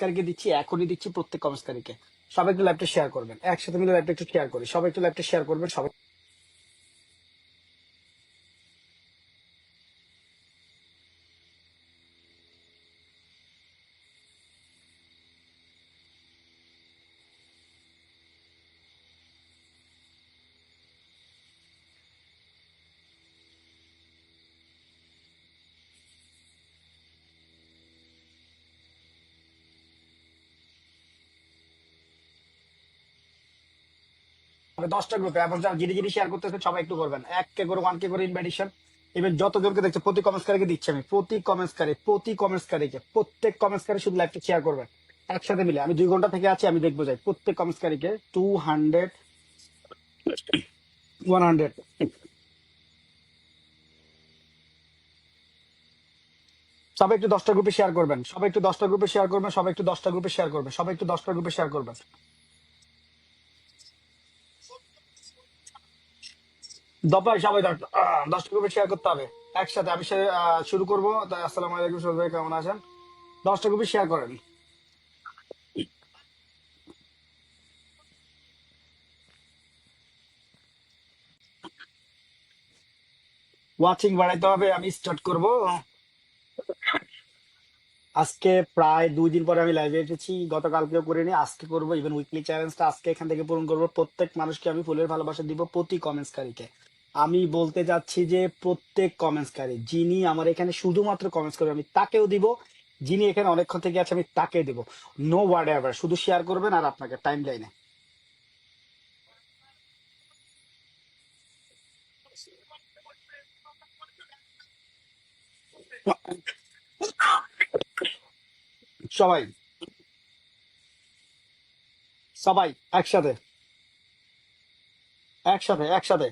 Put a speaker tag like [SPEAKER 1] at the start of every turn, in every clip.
[SPEAKER 1] কারীকে দিচ্ছি, এখনই দিচ্ছি প্রত্যেক কমেন্টকারীকে। সবাই একটু লাইভটা শেয়ার করবেন, একসাথে মিলে লাইভটা একটু শেয়ার করি, সবাই একটু লাইভটা শেয়ার করবেন সবাই। তবে 10টা গ্রুপে এখন যারা জিডি জিডি শেয়ার করতেছে সবাই একটু করবেন, 1K করে 1K করে ইনভাইটেশন। ইভেন যতজনকে দেখছে প্রতি কমেন্টকারীকে দিচ্ছি আমি, প্রতি কমেন্টকারীকে প্রত্যেক কমেন্টকারী শুধু লাইভটা শেয়ার করবেন একসাথে মিলে। আমি 2 ঘন্টা থেকে আছি, আমি দেখবো যাই প্রত্যেক কমেন্টকারীকে 200 100 সবাই একটু 10টা গ্রুপে শেয়ার করবেন, সবাই একটু 10টা গ্রুপে শেয়ার করবেন, সবাই একটু 10টা গ্রুপে শেয়ার করবেন, সবাই একটু 10টা গ্রুপে শেয়ার করবেন। দপাই সবাই 10টা গ্রুপে শেয়ার করতে হবে একসাথে। আমি শুরু করবো। আসসালামু আলাইকুম সবাই, কেমন আছেন? 10টা গ্রুপে শেয়ার করেন। ওয়াচিং বাড়াইতে হবে, আমি স্টার্ট করব। আজকে প্রায় 2 দিন পরে আমি লাইভে এসেছি, গতকালকেও করিনি, আজকে করবো। ইভেন উইকলি চ্যালেঞ্জটা আজকে এখান থেকে পূরণ করবো। প্রত্যেক মানুষকে আমি ফুলের ভালোবাসা দিব, প্রতি কমেন্টসকারীকে। আমি বলতে যাচ্ছি যে প্রত্যেক কমেন্টসকারী যিনি আমার এখানে শুধুমাত্র কমেন্টস করবে আমি তাকেও দিব, যিনি এখানে অনেকক্ষণ থেকে আছে আমি তাকে দিব। নো ওয়ার্ড এভার, শুধু শেয়ার করবেন আর আপনাকে টাইম লাইনে। সবাই সবাই একসাথে একসাথে একসাথে।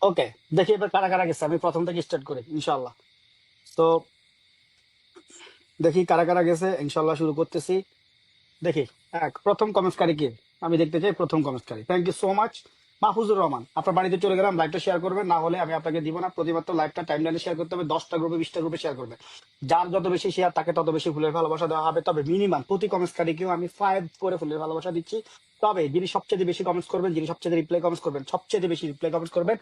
[SPEAKER 1] ওকে, দেখি এবার কারা কারা গেছে, আমি প্রথম থেকে স্টার্ট করি ইনশাল্লাহ। তো দেখি কারা কারা গেছে, ইনশাল্লাহ শুরু করতেছি। দেখি প্রথম কমেন্টকারী কে, আমি দেখতে চাই প্রথম কমেন্টকারী। Thank you so much Mahfuzur Rahman. আপনার বাড়িতে চলে গেলাম, লাইভটা শেয়ার করবেন, না হলে আমি আপনাকে দিব না। প্রতিমাত্র লাইভটা টাইম লাইনে শেয়ার করতে হবে, 10টা গ্রুপে 20টা গ্রুপে শেয়ার করবেন। যার যত বেশি শেয়ার তাকে তত বেশি ফুলের ভালোবাসা দেওয়া হবে। তবে মিনিমাম প্রতি কমেন্টকারীকেও আমি 5 করে ফুলের ভালোবাসা দিচ্ছি। তবে যিনি সবচেয়ে বেশি কমেন্টস করবেন, যিনি সবচেয়ে রিপ্লাই কমেন্টস করবেন, সবচেয়ে বেশি রিপ্লাই কমেন্টস করবেন,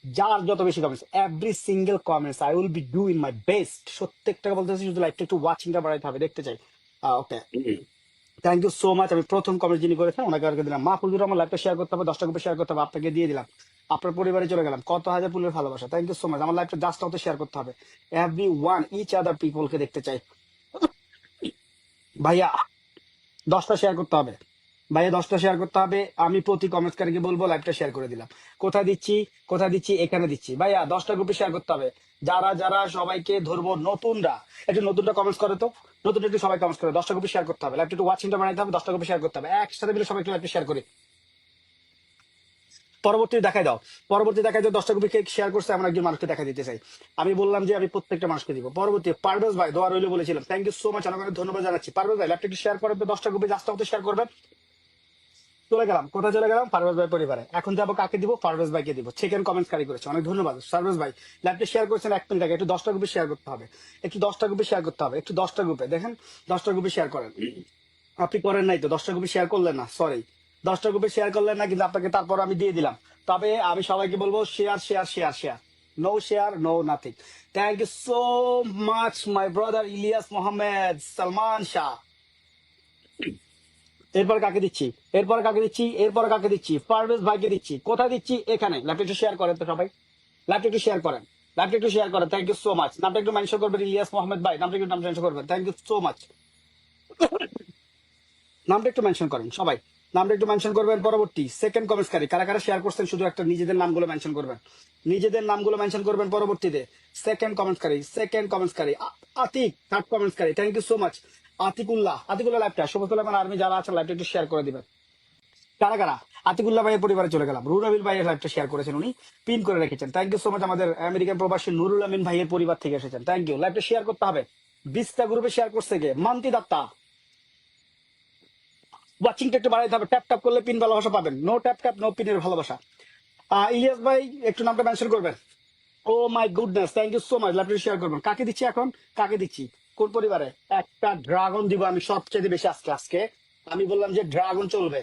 [SPEAKER 1] যার যত বেশি comments, every single comments I will be do in my best. প্রত্যেকটা বলতেছি, শুধু লাইভটা একটু ওয়াচিংটা বাড়াইতে হবে, দেখতে চাই। ওকে, থ্যাংক ইউ সো মাচ। আমি প্রথম কমেন্ট যিনি করেছেন ওনাকে আর দিলাম। মাহফুজুর রহমান, লাইভটা শেয়ার করতে হবে, 10টা গ্রুপে শেয়ার করতে হবে, আপনাকে দিয়ে দিলাম। আপনার পরিবারে চলে গেলাম, কত হাজার ফুলের ভালোবাসা। Thank you so much. আমার লাইভটা জাস্ট অত শেয়ার করতে হবে, এভরি ওয়ান ইচ আদার পিপলকে দেখতে চাই। ভাইয়া 10টা শেয়ার করতে হবে, ভাইয়া 10টা শেয়ার করতে হবে। আমি প্রতি কমেন্টকারীকে বলবো লাইভটা শেয়ার করে দিলাম। কোথায় দিচ্ছি, কোথায় দিচ্ছি, এখানে দিচ্ছি। ভাইয়া 10টা গ্রুপে শেয়ার করতে হবে। যারা যারা সবাইকে ধরবো, নতুনরা একটু নতুনটা কমেন্টস করে তো, নতুন একটু সবাই কমেন্টস করে। 10টা গ্রুপে শেয়ার করতে হবে, লাইভটা একটু ওয়াচিংটা বানাইতে হবে, 10টা গ্রুপে শেয়ার করতে হবে। একসাথে মিলে সবাই একটু লাইভটা শেয়ার করি। পরবর্তী দেখাই দাও, পরবর্তী দেখাই দাও। 10টা গ্রুপে শেয়ার করছে এমন একজন মানুষকে দেখা দিতে চাই। আমি বললাম যে আমি প্রত্যেকটা মানুষকে দিব। পরবর্তী পারভেজ ভাই, দোয়া রইল বলেছিলাম। থ্যাংক ইউ সো মাচ, অনেক অনেক ধন্যবাদ জানাচ্ছি। পারভেজ ভাই লাইভটা একটু শেয়ার করেন তো, 10টা গ্রুপে জাস্ট মতো শেয়ার করবেন। চলে গেলাম, কোথায় চলে গেলাম? পারভেজ ভাই পরিবারে। এখন যাবো কাকে দিব? পারভেজ ভাইকে দিব। সেকেন্ড কমেন্টস কারি করেছে, অনেক ধন্যবাদ পারভেজ ভাই। লাইভটা শেয়ার করেছেন 1 মিনিট আগে। একটু 10টা গ্রুপে শেয়ার করতে হবে, একটু 10টা গ্রুপে শেয়ার করতে হবে, একটু 10টা গ্রুপে দেখেন। 10টা গ্রুপে শেয়ার করেন। আপনি করেন নাই তো, 10টা গ্রুপে শেয়ার করলেন না, সরি। 10টা গ্রুপে শেয়ার করলেন না, কিন্তু আপনাকে তারপর আমি দিয়ে দিলাম। তবে আমি সবাইকে বলবো share share share share, no share no nothing. Thank you so much my brother Ilyas Mohammad Salman Shah. এরপর কাকে দিচ্ছি, এরপর কাকে দিচ্ছি, এরপর কাকে দিচ্ছি? পারভেজ ভাইকে দিচ্ছি। কোথায় দিচ্ছি? এখানে। লাইভটা একটু শেয়ার করেন তো সবাই, লাইভটা একটু শেয়ার করেন, লাইভটা একটু শেয়ার করেন। Thank you so much. নামটা একটু মেনশন করবেন, ইলিয়াস মোহাম্মদ ভাই, নামটা একটু নাম মেনশন করবেন। Thank you so much. নামটা একটু মেনশন করেন সবাই, নামটা একটু মেনশন করবেন। পরবর্তী সেকেন্ড কমেন্টসকারী কারা কারা শেয়ার করছেন, শুধু একটা নিজেদের নামগুলো মেনশন করবেন, নিজেদের নামগুলো মেনশন করবেন। পরবর্তীতে second কমেন্টসকারী, second কমেন্টসকারী Atik, third কমেন্টসকারী। Thank you so much Atiqullah. Atiqullah লাইভটা সমস্ত আর্মি যারা আছেন লাইভটা একটু শেয়ার করে দিবেন। কারা কারা আতিকুল্লাহ ভাইয়ের পরিবারে চলে গেলাম। রুরাবিল ভাইয়ের লাইভটা শেয়ার করেছেন, উনি পিন করে রেখেছেন। Thank you so much. আমাদের আমেরিকান প্রবাসী নুরুল আমিন ভাইয়ের পরিবার থেকে এসেছেন, থ্যাংক ইউ। লাইভটা শেয়ার করতে হবে। 20টা গ্রুপে শেয়ার করছে গে মান্তি দত্তা। ওয়াচিংটা একটু বাড়াইতে হবে, ট্যাপ ট্যাপ করলে পিন ভালোবাসা পাবেন, নো ট্যাপ ট্যাপ নো পিনের ভালোবাসা। ইলিয়াস ভাই একটু নামটা মেনশন করবেন। ও my goodness, thank you so much. Laptop share করবেন, কাকে দিচ্ছি এখন, কাকে দিচ্ছি, কোন পরিবারে? একটা ড্রাগন দিব আমি সবচেয়ে বেশি আজকে। আজকে আমি বললাম যে ড্রাগন চলবে।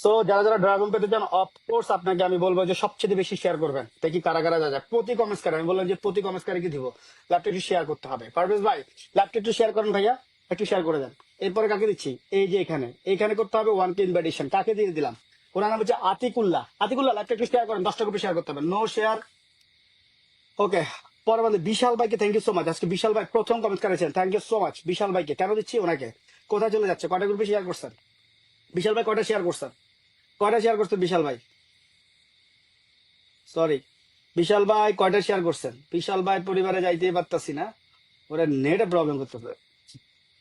[SPEAKER 1] সো যারা যারা ড্রাগন পেতে চান, অফকোর্স আপনাকে আমি বলবো যে সবচেয়ে বেশি শেয়ার করবেন। দেখি কারা কারা যা যায় প্রতি কমেন্টস করে। আমি বললাম যে প্রতি কমেন্টস করে কি দিব, ল্যাপটপ একটু শেয়ার করতে হবে। পারভেজ ভাই ল্যাপটপ একটু শেয়ার করেন ভাইয়া, একটু শেয়ার করে দেন। এরপরে কাকে দিচ্ছি, এই যে এখানে এইখানে করতে হবে 1K ইনভাইটেশন। কাকে দিয়ে দিলাম, ওনার নাম হচ্ছে আতিকুল্লাহ। আতিকুল্লাহ ল্যাপটপ একটু শেয়ার করেন, 10টা কপি শেয়ার করতে হবে, নো শেয়ার। ওকে, পরে বলে বিশাল ভাইকে থ্যাংক ইউ সো মাচ। আজকে বিশাল ভাই প্রথম কমেন্ট করেছেন, থ্যাংক ইউ সো মাচ বিশাল ভাইকে। কেন দিচ্ছি ওনাকে, কোথায় চলে যাচ্ছে, কয়টা গ্রুপে শেয়ার করছেন বিশাল ভাই, কয়টা শেয়ার করছেন, কয়টা শেয়ার করছেন বিশাল ভাই, সরি বিশাল ভাই কয়টা শেয়ার করছেন? বিশাল ভাই পরিবারে যাইতেই পারতাছি না, ওরা নেটে প্রবলেম করতেছে।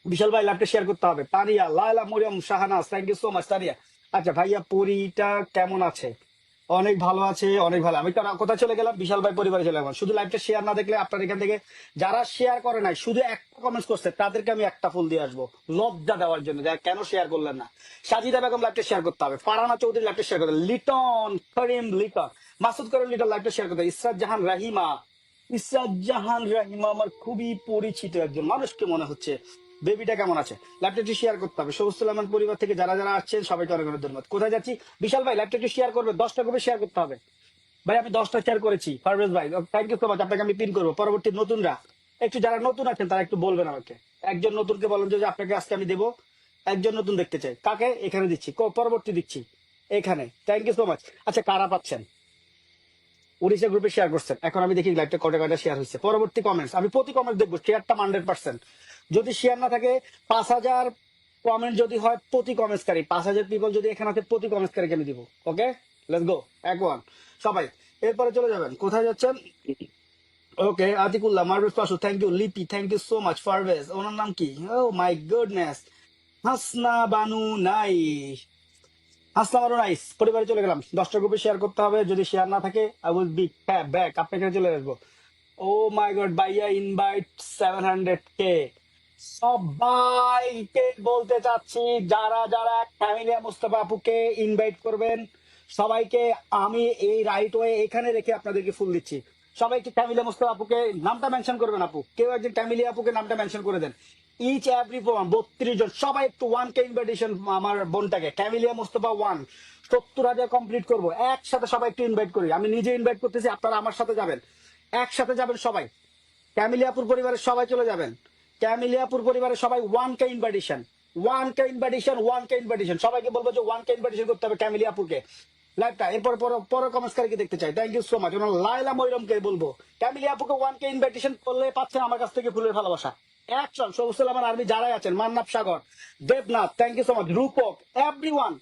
[SPEAKER 1] বিশাল ভাই ল্যাপটপ শেয়ার করতে হবে। Tania, Laila, Mariam, Shahnaz, thank you so much Tania. আচ্ছা ভাইয়া পরিটা কেমন আছে? অনেক ভালো আছে, অনেক ভালো। আমি কারণ কোথায় চলে গেলাম, বিশাল ভাই পরিবারে চলে গেলাম। শুধু লাইভটা শেয়ার না দেখলে আপনার এখান থেকে যারা শেয়ার করে নাই, শুধু একটা কমেন্টস করছে, তাদেরকে আমি একটা ফুল দিয়ে আসবো লজ্জা দেওয়ার জন্য, যারা কেন শেয়ার করলেন না। সাজিদা বেগম লাইভটা শেয়ার করতে হবে, ফারহানা চৌধুরী লাইভটা শেয়ার করতে হবে, লিটন করিম লিটন, মাসুদ করিম লিটন লাইভটা শেয়ার করতে হবে, ইসরাত জাহান রাহিমা। ইসরাত জাহান রাহিমা আমার খুবই পরিচিত একজন মানুষকে মনে হচ্ছে। বেবিটা কেমন আছে, ল্যাপটপটি শেয়ার করতে হবে। সবুজুল পরিবার থেকে যারা যারা আসছেন সবাইকে অনেক অনেক ধন্যবাদ। কোথায় যাচ্ছি, বিশাল ভাই ল্যাপটপটি শেয়ার করবে, 10টা করে শেয়ার করতে হবে। ভাই আমি 10টা শেয়ার করেছি, পারভেজ ভাই থ্যাংক ইউ সো মাচ। আপনাকে আমি পিন করবো। পরবর্তী নতুনরা একটু, যারা নতুন আছেন তারা একটু বলবেন আমাকে। একজন নতুনকে বলেন যে আপনাকে আজকে আমি দেবো, একজন নতুন দেখতে চাই। কাকে, এখানে দিচ্ছি, পরবর্তী দিচ্ছি এখানে। Thank you so much. আচ্ছা কারা পাচ্ছেন, উড়িষ্যা গ্রুপে শেয়ার করছেন। এখন আমি দেখি লাইভটা কটা কটা শেয়ার হয়েছে। পরবর্তী কমেন্টস, আমি প্রতি কমেন্ট দেখবো, শেয়ারটা 100%। যদি শেয়ার না থাকে, 5,000 কমেন্ট যদি হয় প্রতি কমেন্টসকারী, 5,000 পিপল যদি এখানে আছে প্রতি কমেন্টসকারীকে আমি দিব। ওকে লেটস গো, এক ওয়ান সবাই। এরপরে চলে যাবেন, কোথায় যাচ্ছেন? ওকে, আতিকুল্লাহ, মারভেজ পাশু, থ্যাংক ইউ। লিপি, thank you so much. Parvez, ওনার নাম কি? ও মাই গুডনেস, হাসনা বানু নাই, হাসনা বানু নাইস। পরিবারে চলে গেলাম, 10টা গ্রুপে শেয়ার করতে হবে। যদি শেয়ার না থাকে আই উইল বি ব্যাক, আপনার এখানে চলে আসবো। ও মাই গড, বাইয়া ইনভাইট 700K। সবাইকে বলতে চাচ্ছি, যারা যারা ক্যামিলিয়া মুস্তাফা আপুকে ইনভাইট করবেন, সবাইকে আমি এই রাইট ওয়ে এখানে রেখে আপনাদেরকে ফুল দিচ্ছি। সবাই একটু ক্যামিলিয়া মুস্তাফা আপুকে নামটা মেনশন করবেন। আপু কেউ একজন ক্যামিলিয়া আপুকে নামটা মেনশন করে দেন। ইচ এভরি 32 জন সবাই একটু 1K ইনভাইটেশন আমার বোনটাকে, ক্যামিলিয়া মুস্তাফা 1, 70,000 কমপ্লিট করবো একসাথে। সবাই একটু ইনভাইট করি, আমি নিজে ইনভাইট করতেছি, আপনারা আমার সাথে যাবেন, একসাথে যাবেন সবাই। ক্যামিলিয়াপুর পরিবারের সবাই চলে যাবেন, ক্যামিলিয়াপুর পরিবারের সবাই 1K invitation, 1K invitation, 1K invitation. সবাইকে বলবো যে 1K ইনভাইটেশন করতে হবে ক্যামিলিয়াপুরকে। লাইভটা এরপর পরে কমেন্টসকারীকে দেখতে চাই। Thank you so much. ওনার লাইলা ময়রমকে বলবো, ক্যামিলিয়াপুরকে 1K ইনভাইটেশন করলে পাচ্ছেন আমার কাছ থেকে ফুলের ভালোবাসা। অ্যাকশন, সবুজ আমার আর্মি যারাই আছেন, মান্নাব সাগর, Debnath, thank you so much, Rupak, everyone.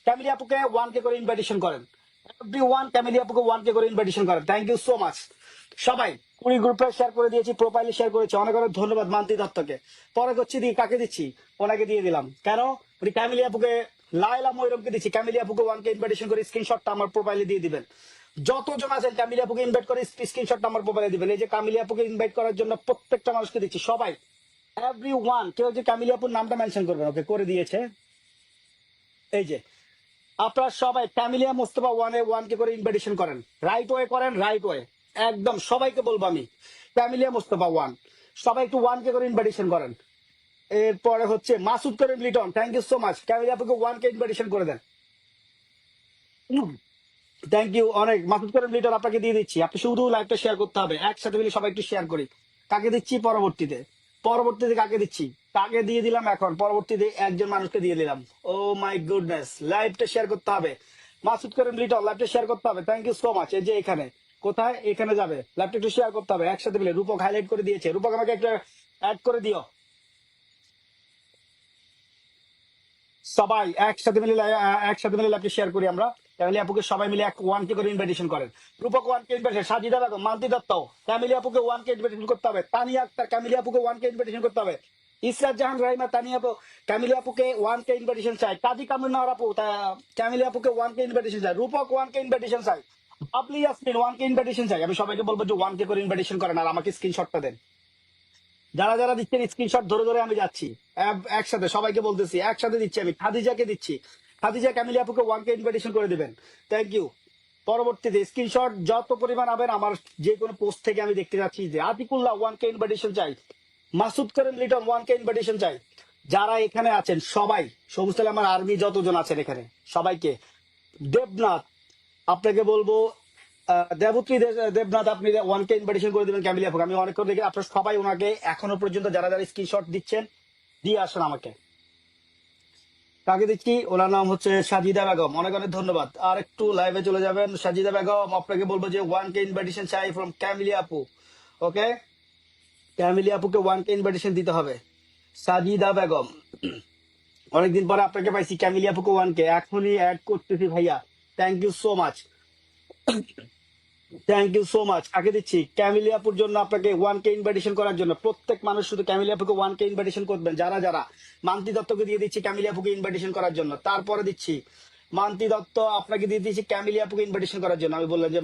[SPEAKER 1] ক্যামিলিয়াপুকে 1K করে ইনভাইটেশন করেন, এভরিওয়ান ক্যামিলিয়াপুকে 1K করে ইনভাইটেশন করেন। থ্যাংক ইউ সো মাচ সবাই। 20 গ্রুপে শেয়ার করে দিয়েছি, প্রোফাইলে শেয়ার করেছি, অনেক অনেক ধন্যবাদ মান্তি দত্তকে। পরে করছি দিই, কাকে দিচ্ছি, ওনাকে দিয়ে দিলাম। কেন, উনি ক্যামিলিয়াপুকে, লাইলা ময়রমকে দিচ্ছি। ক্যামিলিয়াপুকে 1K ইনভাইটেশন করে স্ক্রিনশটটা আমার প্রোফাইলে দিয়ে দিবেন। যতজন আছেন ক্যামিলিয়াপুকে ইনভাইট করে স্ক্রিনশটটা আমার প্রোফাইলে দিবেন। এই যে ক্যামিলিয়াপুকে ইনভাইট করার জন্য প্রত্যেকটা মানুষকে দিচ্ছি, সবাই এভরিওয়ান। কেউ যে ক্যামিলিয়াপুর নামটা মেনশন করবেন। ওকে করে দিয়েছে, এই যে আপনারা সবাই ফ্যামিলিয়া মোস্তফা 1K করে ইনভাইটেশন করেন, রাইট ওয়ে করেন, রাইট ওয়ে একদম। সবাইকে বলবো আমি, ফ্যামিলিয়া মোস্তফা 1, সবাই একটু 1K করে ইনভাইটেশন করেন। এরপরে হচ্ছে মাসুদ করিম Liton, thank you so much. Familia আপুকে 1K ইনভাইটেশন করে দেন। থ্যাংক ইউ অনেক, মাসুদ করিম লিটন আপনাকে দিয়ে দিচ্ছি। আপনি শুধু লাইভটা শেয়ার করতে হবে, একসাথে মিলে সবাই একটু শেয়ার করি। কাকে দিচ্ছি পরবর্তীতে, পরবর্তীতে কাকে দিচ্ছি, কাকে দিয়ে দিলাম এখন, পরবর্তীতে একজন মানুষকে দিয়ে দিলাম। ও মাই গুডনেস, লাইভটা শেয়ার করতে হবে। মাসুদ করিম লিটন লাইভটা শেয়ার করতে হবে, থ্যাংক ইউ সো মাচ। এই যে এখানে, কোথায়, এখানে যাবে, লাইভটা একটু শেয়ার করতে হবে একসাথে মিলে। রূপক হাইলাইট করে দিয়েছে, রূপক আমাকে একটা অ্যাড করে দিও। সবাই একসাথে মিলে লাইভটা শেয়ার করি আমরা। ফ্যামিলি আপুকে সবাই মিলে 1K করে ইনভাইটেশন করেন। রূপক 1K ইনভাইটেশন, সাজিদা বেগম, মালতি দত্ত, ফ্যামিলি আপুকে 1K ইনভাইটেশন করতে হবে। তানিয়া আক্তার, ফ্যামিলি আপুকে 1K ইনভাইটেশন করতে হবে। ইসরাত জাহান রাহিমা, তানিয়া আপু, ফ্যামিলি আপুকে 1K ইনভাইটেশন চাই। কাজী কামরুন নাহার আপু, ফ্যামিলি আপুকে 1K ইনভাইটেশন চাই। রূপক 1K ইনভাইটেশন চাই। আপনি ইয়াসমিন 1K ইনভাইটেশন চাই। আমি সবাইকে বলবো যে 1K করে ইনভাইটেশন করেন আর আমাকে স্ক্রিনশটটা দেন। যারা যারা দিচ্ছেন স্ক্রিনশট ধরে ধরে আমি যাচ্ছি, একসাথে সবাইকে বলতেছি, একসাথে দিচ্ছি। আমি খাদিজাকে দিচ্ছি, খাদিজা ক্যামিলি আপুকে 1K ইনভাইটেশন করে দিবেন। Thank you. পরবর্তীতে স্ক্রিনশট যত পরিমাণ আবেন আমার যে কোনো পোস্ট থেকে আমি দেখতে যাচ্ছি যে আতিকুল্লাহ 1K ইনভাইটেশন চাই, মাসুদ করিম লিটন 1K ইনভাইটেশন চাই। যারা এখানে আছেন সবাই, সবুজ সালে আমার আর্মি যতজন আছেন এখানে সবাইকে, দেবনাথ আপনাকে বলবো, দেবত্রী দেবনাথ আপনি 1K ইনভাইটেশন করে দিবেন ক্যামিলি আপুকে। আমি অনেক করে দেখি আপনার সবাই ওনাকে এখনো পর্যন্ত যারা যারা স্ক্রিনশট দিচ্ছেন দিয়ে আসেন আমাকে। কাকে দিচ্ছি, ওনার নাম হচ্ছে সাজিদা বেগম, অনেক অনেক ধন্যবাদ। আর একটু লাইভে চলে যাবেন। সাজিদা বেগম আপনাকে বলবো যে 1K ইনভাইটেশন চাই ফ্রম ক্যামিলি আপু। ওকে, ক্যামিলি আপুকে 1K ইনভাইটেশন দিতে হবে। সাজিদা বেগম, অনেকদিন পরে আপনাকে পাইছি। ক্যামিলি আপুকে 1K এখনই অ্যাড করতেছি ভাইয়া। Thank you so much, thank you so much. কাকে দিচ্ছি, ক্যামিলি আপুর জন্য আপনাকে 1K ইনভাইটেশন করার জন্য প্রত্যেক মানুষ শুধু ক্যামিলি আপুকে 1K ইনভাইটেশন করবেন। যারা যারা, মান্তি দত্তকে দিয়ে দিচ্ছি ক্যামিলি আপুকে ইনভাইটেশন করার জন্য। তারপরে দিচ্ছি মান্তি দত্ত আপনাকে দিয়ে দিচ্ছি ক্যামিলি আপুকে ইনভাইটেশন করার জন্য। আমি বললাম যে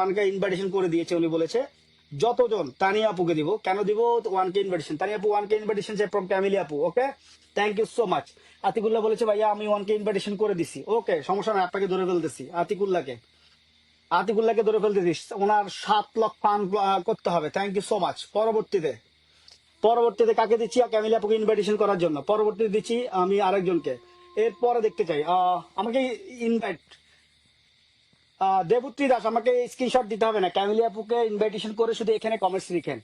[SPEAKER 1] 1K ইনভাইটেশন করে দিয়েছে, উনি বলেছে যতজন। তানিয়া আপুকে দিব, কেন দিব 1K ইনভাইটেশন, তানিয়া আপু 1K ইনভাইটেশন চাই ফ্রম ক্যামিলি আপু। ওকে, thank you so much. Atiqullah বলেছে ভাইয়া আমি 1K ইনভাইটেশন করে দিছি। ওকে, সমস্যা নয়, আপনাকে ধরে ফেলতেছি আতিকুল্লাহকে, আতিকুল্লাহকে ধরে ফেলতে দিস, ওনার 7 লক্ষ ফান করতে হবে। Thank you so much. পরবর্তীতে পরবর্তীতে কাকে দিচ্ছি, ক্যামিলি আপুকে ইনভাইটেশন করার জন্য। পরবর্তীতে দিচ্ছি আমি আরেকজনকে। এরপরে দেখতে চাই আমাকে ইনভাইট, দেবত্রী দাস আমাকে স্ক্রিনশট দিতে হবে না, ক্যামিলি আপুকে ইনভাইটেশন করে শুধু এখানে কমেন্টস লিখেন।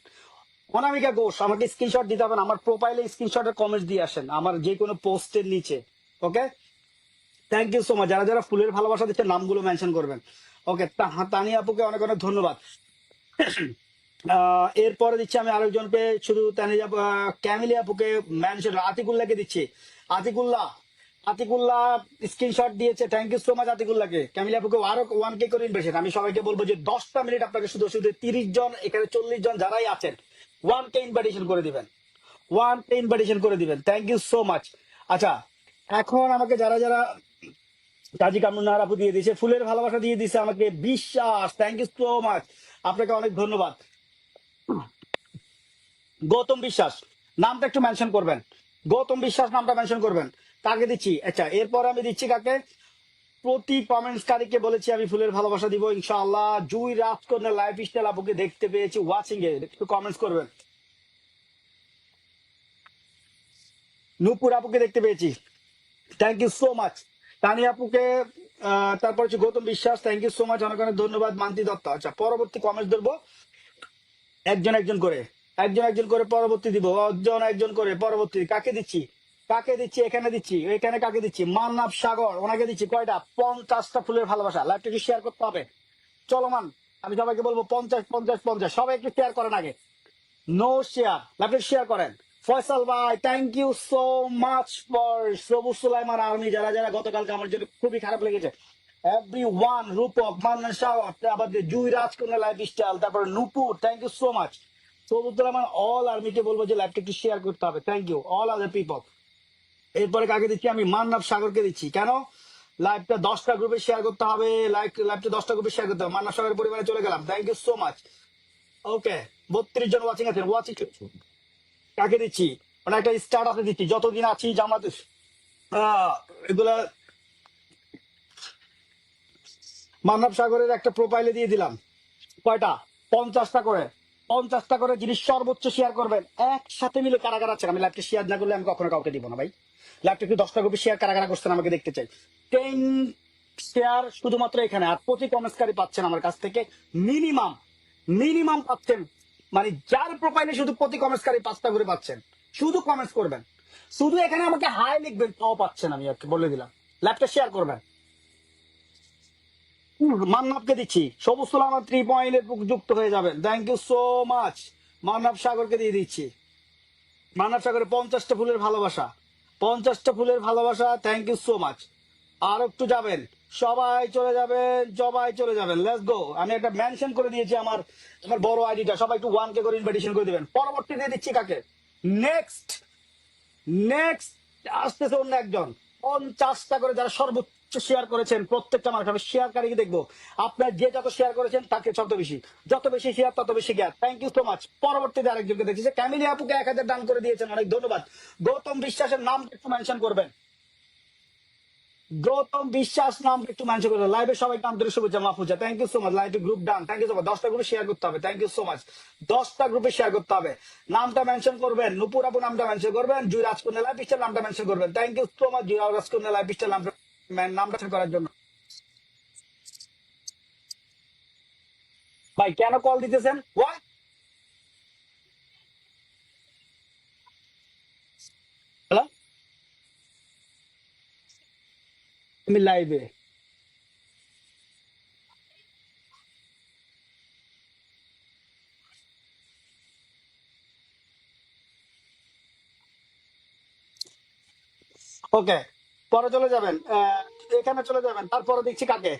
[SPEAKER 1] অনামিকা ঘোষ আমাকে স্ক্রিনশট দিতে হবে না, আমার প্রোফাইলে স্ক্রিনশটের কমেন্টস দিয়ে আসেন আমার যে কোনো পোস্টের নিচে। ওকে, থ্যাংক ইউ সো মাচ। যারা যারা ফুলের ভালোবাসা দিচ্ছে নামগুলো মেনশন করবেন। ওকে, তানিয়া আপুকে অনেক অনেক ধন্যবাদ। এরপরে দিচ্ছি আমি আরেকজনকে, শুধু ক্যামিলি আপুকে মেনশন, আতিকুল্লাহকে দিচ্ছি। আতিকুল্লাহ, আতিকুল্লাহ স্ক্রিনশট দিয়েছে, থ্যাংক ইউ সো মাচ আতিকুল্লাহকে। ক্যামিলি আপুকে আরো 1K করে ইনভেশন। আমি সবাইকে বলবো যে 10টা মিনিট আপনাকে শুধু শুধু 30 জন এখানে 40 জন যারাই আছেন 1K ইনভাইটেশন করে দিবেন, 1K ইনভাইটেশন করে দিবেন। Thank you so much. আচ্ছা, এখন আমাকে যারা যারা, কাজী কামরুন্নাহার আপু দিয়ে দিয়েছে, ফুলের ভালোবাসা দিয়ে দিয়েছে আমাকে বিশ্বাস, থ্যাংক ইউ সো মাচ, আপনাকে অনেক ধন্যবাদ। গৌতম বিশ্বাস নামটা একটু মেনশন করবেন, গৌতম বিশ্বাস নামটা মেনশন করবেন। কাকে দিচ্ছি, আচ্ছা এরপর আমি দিচ্ছি কাকে, প্রতি কমেন্টসকারীকে বলেছি আমি ফুলের ভালোবাসা দিব ইনশাআল্লাহ। জুই রাজকন্যা লাইফ স্টাইল আপুকে দেখতে পেয়েছি ওয়াচিং এ, একটু কমেন্টস করবেন। নূপুর আপুকে দেখতে পেয়েছি, থ্যাংক ইউ সো মাচ। তানি আপুকে, তারপর হচ্ছে গৌতম বিশ্বাস, থ্যাংক ইউ সো মাচ, অনেক অনেক ধন্যবাদ। মান্তি দত্ত, আচ্ছা পরবর্তী কমেন্টস ধরবো একজন একজন করে, একজন একজন করে পরবর্তী দিব, একজন একজন করে পরবর্তী। কাকে দিচ্ছি, কাকে দিচ্ছি, এখানে দিচ্ছি, এখানে কাকে দিচ্ছি, মান্নাব সাগর, ওনাকে দিচ্ছি কয়টা, 50টা ফুলের ভালোবাসা। লাইভটা শেয়ার করতে হবে চলমান। আমি সবাইকে বলবো 50 50 50, সবাই একটু শেয়ার করেন আগে, নো শেয়ার, লাইভটা শেয়ার করেন। ফয়সাল ভাই thank you so much for Sabuj Sulaiman army, যারা যারা গতকালকে আমার জন্য খুবই খারাপ লেগেছে, এভরি ওয়ান, রূপক, মান্নান শাহ, আমাদের জুই রাজকন্যা লাইফ স্টাইল, তারপরে নুপুর, থ্যাংক ইউ সো মাচ। সবুজ সুলাইমান অল আর্মিকে বলবো যে লাইভটা একটু শেয়ার করতে হবে, thank you all other people. এরপরে কাকে দিচ্ছি, আমি মান্নাব সাগরকে দিচ্ছি। কেন, লাইভটা 10টা গ্রুপে শেয়ার করতে হবে, লাইভটা 10টা গ্রুপে শেয়ার করতে হবে। মান্নাব সাগরের পরিবারে চলে গেলাম, thank you so much. Okay, 32 জন ওয়াচিং আছেন, ওয়াচিং কাকে দিচ্ছি, মানে একটা স্টার্ট আপে দিচ্ছি, যতদিন আছি জামাত এগুলা মানব সাগরের একটা প্রোফাইলে দিয়ে দিলাম। কয়টা, 50টা করে, 50টা করে জিনিস সর্বোচ্চ শেয়ার করবেন একসাথে মিলে। কারা কারা আছেন, আমি লাইভটা শেয়ার না করলে আমি কখনো কাউকে দিব না ভাই। লাইভটা একটু 10টা কপি শেয়ার কারা কারা করছেন আমাকে দেখতে চাই। 10 শেয়ার শুধুমাত্র এখানে, আর প্রতি কমেন্টসকারী পাচ্ছেন আমার কাছ থেকে মিনিমাম, মিনিমাম পাচ্ছেন, মানে যার প্রোফাইলে শুধু প্রতি কমেন্টসকারী 5টা করে পাচ্ছেন, শুধু কমেন্টস করবেন, শুধু এখানে আমাকে হাই লিখবেন, তাও পাচ্ছেন, আমি আজকে বলে দিলাম। লাইভটা শেয়ার করবেন। মান্নাবকে দিচ্ছি, সবুজ আমার 3 পয়েন্টে যুক্ত হয়ে যাবেন, থ্যাংক ইউ সো মাচ। মান্নাব সাগরকে দিয়ে দিচ্ছি, মান্নাব সাগরে 50টা ফুলের ভালোবাসা, 50টা ফুলের ভালোবাসা, থ্যাংক ইউ সো মাচ। আর একটু যাবেন, সবাই চলে যাবেন, সবাই চলে যাবেন, লেটস গো। আমি একটা মেনশন করে দিয়েছি আমার আমার বড় আইডিটা, সবাই একটু 1K করে ইনভাইটেশন করে দিবেন। পরবর্তী দিয়ে দিচ্ছি কাকে, নেক্সট, নেক্সট আসতেছে অন্য একজন, 50টা করে, যারা সর্বোচ্চ শেয়ার করেছেন প্রত্যেকটা মানুষ, আমি শেয়ারকারীকে দেখবো। আপনার যে যত শেয়ার করেছেন তাকে যত বেশি শেয়ার তত বেশি জ্ঞান। Thank you so much. পরবর্তীতে আরেকজনকে দেখছি যে ক্যামিলি আপুকে 1000 দান করে দিয়েছেন, অনেক ধন্যবাদ। গৌতম বিশ্বাসের নাম একটু মেনশন করবেন। গৌতম বিশ্বাস নাম একটু মেনশন করবেন। লাইভে সবাইকে আন্তরিক শুভেচ্ছা Mahfuza, thank you so much. লাইভে group done, thank you so much. 10টা গ্রুপে শেয়ার করতে হবে, থ্যাংক ইউ সো মাচ। 10টা গ্রুপে শেয়ার করতে হবে, নামটা মেনশন করবেন। নুপুর আপু নামটা মেনশন করবেন, জুই রাজকন্যা লাইভ স্টাইল নামটা মেনশন করবেন। থ্যাংক ইউ সো মাচ জুই রাজকন্যা লাইভ স্টাইল নামটা মেনশন করার জন্য। ভাই কেন কল দিতেছেন? ওয়াই? হ্যালো, আমি লাইভে। ওকে, পরে চলে যাবেন, এখানে চলে যাবেন। তারপরে দেখছি কাকে,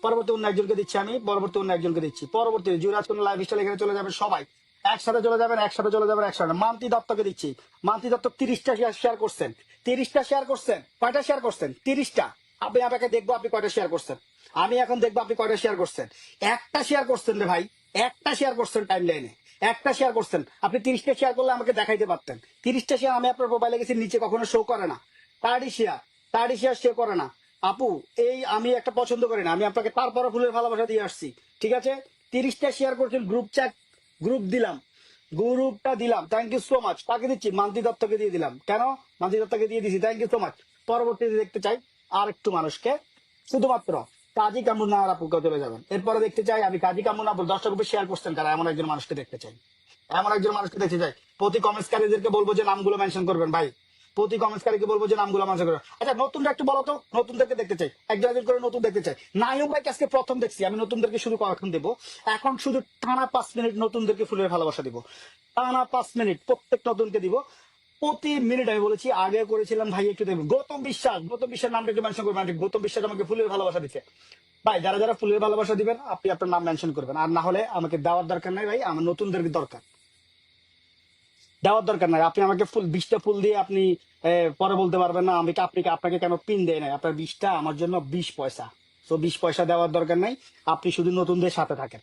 [SPEAKER 1] পরবর্তী অন্য একজনকে দিচ্ছি আমি, পরবর্তী অন্য একজনকে দিচ্ছি। পরবর্তী যুবরাজ কোন লাইভ স্টাইল, এখানে চলে যাবেন সবাই, একসাথে চলে যাবেন, একসাথে চলে যাবেন, একসাথে। মান্তি দত্তকে দিচ্ছি। মান্তি দত্ত 30টা শেয়ার করছেন, 30টা শেয়ার করছেন। কয়টা শেয়ার করছেন? 30টা। আমি আপনাকে দেখবো আপনি কয়টা শেয়ার করছেন, আমি এখন দেখবো আপনি কয়টা শেয়ার করছেন। একটা শেয়ার করছেন রে ভাই, একটা শেয়ার করছেন টাইম লাইনে, একটা শেয়ার করছেন। আপনি 30টা শেয়ার করলে আমাকে দেখাইতে পারতেন। 30টা শেয়ার আমি আপনার মোবাইলে গেছি, নিচে কখনো শো করে না। তারই শেয়ার, তারই শেয়ার শো করে না। আপু এই আমি একটা পছন্দ করি না, আমি আপনাকে তারপরে ফুলের ভালোবাসা দিয়ে আসছি, ঠিক আছে? 30টা শেয়ার করছেন, গ্রুপ চ্যাট, গ্রুপ দিলাম, গ্রুপটা দিলাম, থ্যাংক ইউ সো মাচ। কাকে দিচ্ছি? মান্তি দত্তকে দিয়ে দিলাম। কেন? মান্তি দত্তকে দিয়ে দিছি, থ্যাংক ইউ সো মাচ। পরবর্তীতে দেখতে চাই আর একটু মানুষকে, শুধুমাত্র কাজী কামরুন্নাহার আপুকে চলে যাবেন। এরপরে দেখতে চাই আমি কাজী কামরুন্না আপু 10টা গ্রুপে শেয়ার করছেন কারা, এমন একজন মানুষকে দেখতে চাই, এমন একজন মানুষকে দেখতে চাই। প্রতি কমেন্টসকারীদেরকে বলবো যে নামগুলো মেনশন করবেন ভাই, প্রতি কমেন্টসকারীকে বলবো যে নামগুলো মেনশন করবেন। আচ্ছা নতুনটা একটু বলো তো, নতুনদেরকে দেখতে চাই, একজন একজন করে নতুন দেখতে চাই। নায়ক ভাইকে আজকে প্রথম দেখছি আমি, নতুনদেরকে শুধু কখন দেবো? এখন শুধু টানা 5 মিনিট নতুনদেরকে ফুলের ভালোবাসা দিব, টানা 5 মিনিট প্রত্যেক নতুনকে দিব। প্রতি মিনিট আমি বলেছি, আগে করেছিলাম ভাই একটু দেখবেন। গৌতম বিশ্বাস, গৌতম বিশ্বাস নামটা একটু মেনশন করবেন। গৌতম বিশ্বাস আমাকে ফুলের ভালোবাসা দিচ্ছে ভাই। যারা যারা ফুলের ভালোবাসা দিবেন আপনি আপনার নাম মেনশন করবেন, আর না হলে আমাকে দেওয়ার দরকার নাই ভাই, আমার নতুনদেরকে দরকার, দেওয়ার দরকার নাই। আপনি আমাকে ফুল 20টা ফুল দিয়ে আপনি পরে বলতে পারবেন না আমি আপনাকে কেন পিন দেয় নাই। আপনার 20টা আমার জন্য 20 পয়সা, তো 20 পয়সা দেওয়ার দরকার নাই। আপনি শুধু নতুনদের সাথে থাকেন।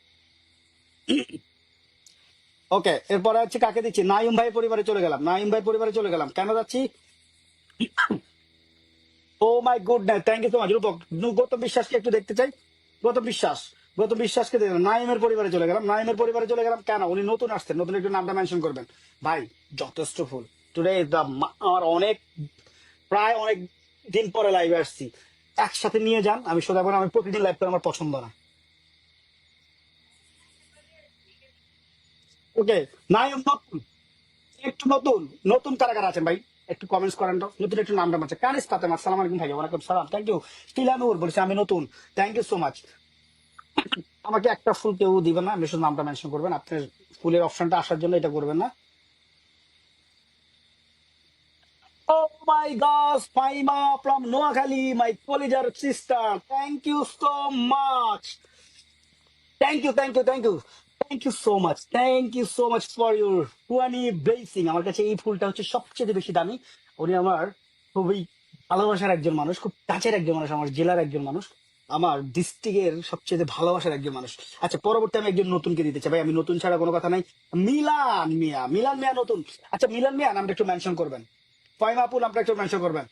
[SPEAKER 1] ওকে, এরপরে হচ্ছে কাকে দিচ্ছি? নাইম ভাই পরিবারে চলে গেলাম, নাইম ভাই পরিবারে চলে গেলাম। কেন যাচ্ছি? ও my goodness, thank you so much রূপক। গৌতম বিশ্বাসকে একটু দেখতে চাই, গৌতম বিশ্বাস, গৌতম বিশ্বাসকে দেখলাম। নাইমের পরিবারে চলে গেলাম, নাইমের পরিবারে চলে গেলাম। কেন? উনি নতুন আসছেন, নতুন একটু নামটা মেনশন করবেন ভাই। যথেষ্ট ফুল টুডে, আমার অনেক, প্রায় অনেক দিন পরে লাইভে আসছি, একসাথে নিয়ে যান। আমি সোজা করে, আমি প্রতিদিন লাইভ করে আমার পছন্দ না। ওকে, নাইম নতুন, একটু নতুন, নতুন কারা কারা আছেন ভাই একটু কমেন্টস করেন তো। নতুন একটু নামটা আছে কানিস ফাতেমা, আসসালামু আলাইকুম ভাই। ওয়ালাইকুম সালাম, থ্যাংক ইউ। টিলানুর বলছে আমি নতুন, থ্যাংক ইউ সো মাচ। আমাকে একটা ফুল কেউ দিবেন না, আপনি শুধু নামটা মেনশন করবেন। আপনার ফুলের অপশনটা আসার জন্য এটা করবেন না। ও মাই গড, ফাইমা ফ্রম নোয়াখালী, মাই কলিজার sister, thank you so much. Thank you, thank you, thank you, thank you so much, thank you so much for your টুয়ানি blessing. আমার কাছে এই ফুলটা হচ্ছে সবচেয়ে বেশি দামি। উনি আমার খুবই ভালোবাসার একজন মানুষ, খুব কাছের একজন মানুষ, আমার জেলার একজন মানুষ, আমার ডিস্ট্রিক্টের সবচেয়ে ভালোবাসার একজন মানুষ। আচ্ছা পরবর্তী আমি একজন নতুনকে দিতে চাই ভাই, আমি নতুন ছাড়া কোনো কথা নাই। মিলান মিয়া, মিলান মিয়া নতুন। আচ্ছা মিলান মিয়া নামটা একটু মেনশন করবেন। ফাইমা আপু নামটা একটু মেনশন করবেন।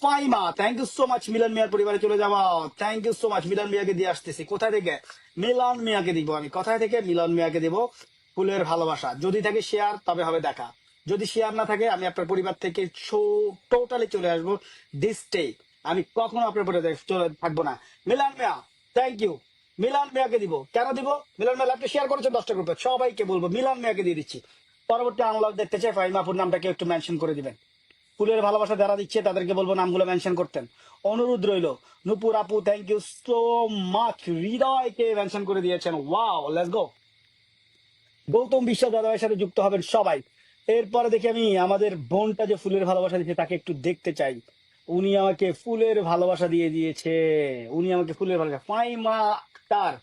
[SPEAKER 1] Faima, thank you so much. মিলন মিয়ার পরিবারে চলে যাওয়া, থ্যাংক ইউ সো মাচ। মিলন মিয়াকে দিয়ে আসতেছি, কোথায় থেকে? মিলন মিয়াকে দিব আমি, কোথায় থেকে? মিলন মিয়াকে দিব ফুলের ভালোবাসা। যদি থাকে শেয়ার তবে হবে দেখা, যদি শেয়ার না থাকে আমি আপনার পরিবার থেকে টোটালি চলে আসবো। দিস ডে আমি কখনো আপনার পরিবার চলে থাকবো না। মিলন মিয়া, থ্যাংক ইউ। মিলন মিয়াকে দিব, কেন দিব? মিলন মিয়া আপনি শেয়ার করেছেন 10টা গ্রুপে, সবাইকে বলবো মিলন মিয়াকে দিয়ে দিচ্ছি। পরবর্তী আনলক দেখতে চাই, ফাইমাপুর নামটাকে একটু মেনশন করে দিবেন। ফুলের ভালোবাসা যারা দিচ্ছে তাদেরকে বলবো নামগুলো মেনশন করতেন, অনুরোধ রইল। নুপুর আপু থ্যাংক ইউ সো মাচ, হৃদয়কে মেনশন করে দিয়েছেন, ওয়াও, লেটস গো। গৌতম বিশ্বাস দাদাভাইয়ের সাথে যুক্ত হবেন সবাই। এরপরে দেখি আমি আমাদের বোনটা যে ফুলের ভালোবাসা দিচ্ছে তাকে একটু দেখতে চাই। উনি আমাকে ফুলের ভালোবাসা দিয়ে দিয়েছে, উনি আমাকে ফুলের ভালোবাসা, ফাইমা আক্তার।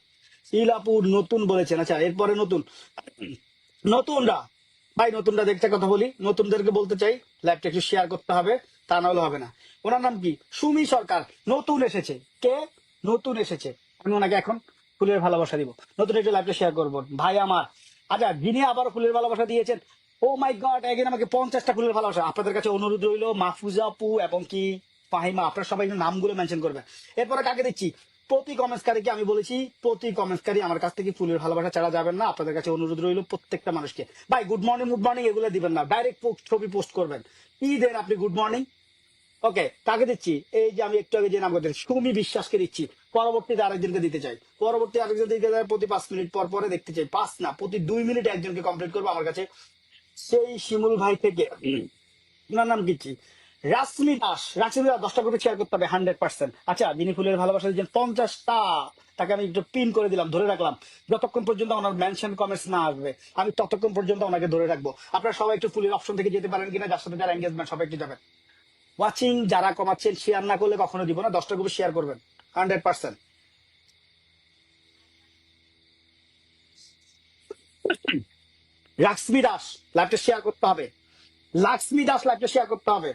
[SPEAKER 1] ইলাপুর নতুন বলেছেন। আচ্ছা এরপরে নতুন, নতুনরা ভাই নতুনরা দেখতে কথা বলি, নতুনদেরকে বলতে চাই লাইভটা একটু শেয়ার করতে হবে, তা না হলে হবে না। ওনার নাম কি? সুমি সরকার, নতুন এসেছে। কে? নতুন এসেছে। আমি ওনাকে এখন ফুলের ভালোবাসা দিব। নতুন একটু লাইভটা শেয়ার করবো ভাই আমার। আচ্ছা, যিনি আবার ফুলের ভালোবাসা দিয়েছেন, ও মাই গড, একদিন আমাকে 50টা ফুলের ভালোবাসা। আপনাদের কাছে অনুরোধ রইল, মাহফুজা আপু এবং কি ফাহিমা, আপনারা সবাই একটু নামগুলো মেনশন করবেন। এরপরে কাকে দিচ্ছি? প্রতি কমেন্টকারীকে আমি বলেছি, প্রতি কমেন্টকারী আমার কাছ থেকে ফুলের ভালোবাসা ছাড়া যাবেন না। আপনাদের কাছে অনুরোধ রইল প্রত্যেকটা মানুষকে, ভাই গুড মর্নিং গুড মর্নিং এগুলো দিবেন না, ডাইরেক্ট ছবি পোস্ট করবেন। কি দেন আপনি গুড মর্নিং? ওকে, কাকে দিচ্ছি? এই যে আমি একটু আগে যে নাম করতে সুমি বিশ্বাসকে দিচ্ছি। পরবর্তীতে আরেকজনকে দিতে চাই, পরবর্তী আরেকজন দিতে চাই প্রতি 5 মিনিট পর পরে দেখতে চাই। 5 না, প্রতি 2 মিনিট একজনকে কমপ্লিট করবো আমার কাছে। সেই শিমুল ভাই থেকে ওনার নাম কি? রাশ্মি দাস। রাশ্মি দাস 10টা গ্রুপে শেয়ার করতে হবে 100%। আচ্ছা, যিনি ফুলের ভালোবাসা দিচ্ছেন 50টা, তাকে আমি একটু পিন করে দিলাম, ধরে রাখলাম। যতক্ষণ পর্যন্ত ওনার মেনশন কমেন্টস না আসবে আমি ততক্ষণ পর্যন্ত ওনাকে ধরে রাখবো। আপনারা সবাই একটু ফুলের অপশন থেকে যেতে পারেন কিনা, যার সাথে যারা এঙ্গেজমেন্ট সবাই একটু যাবেন। ওয়াচিং যারা কমাচ্ছেন, শেয়ার না করলে কখনো দিব না। 10টা গ্রুপে শেয়ার করবেন 100%। লাক্সমি দাস লাইভটা শেয়ার করতে হবে। লাক্সমি দাস লাইভটা শেয়ার করতে হবে।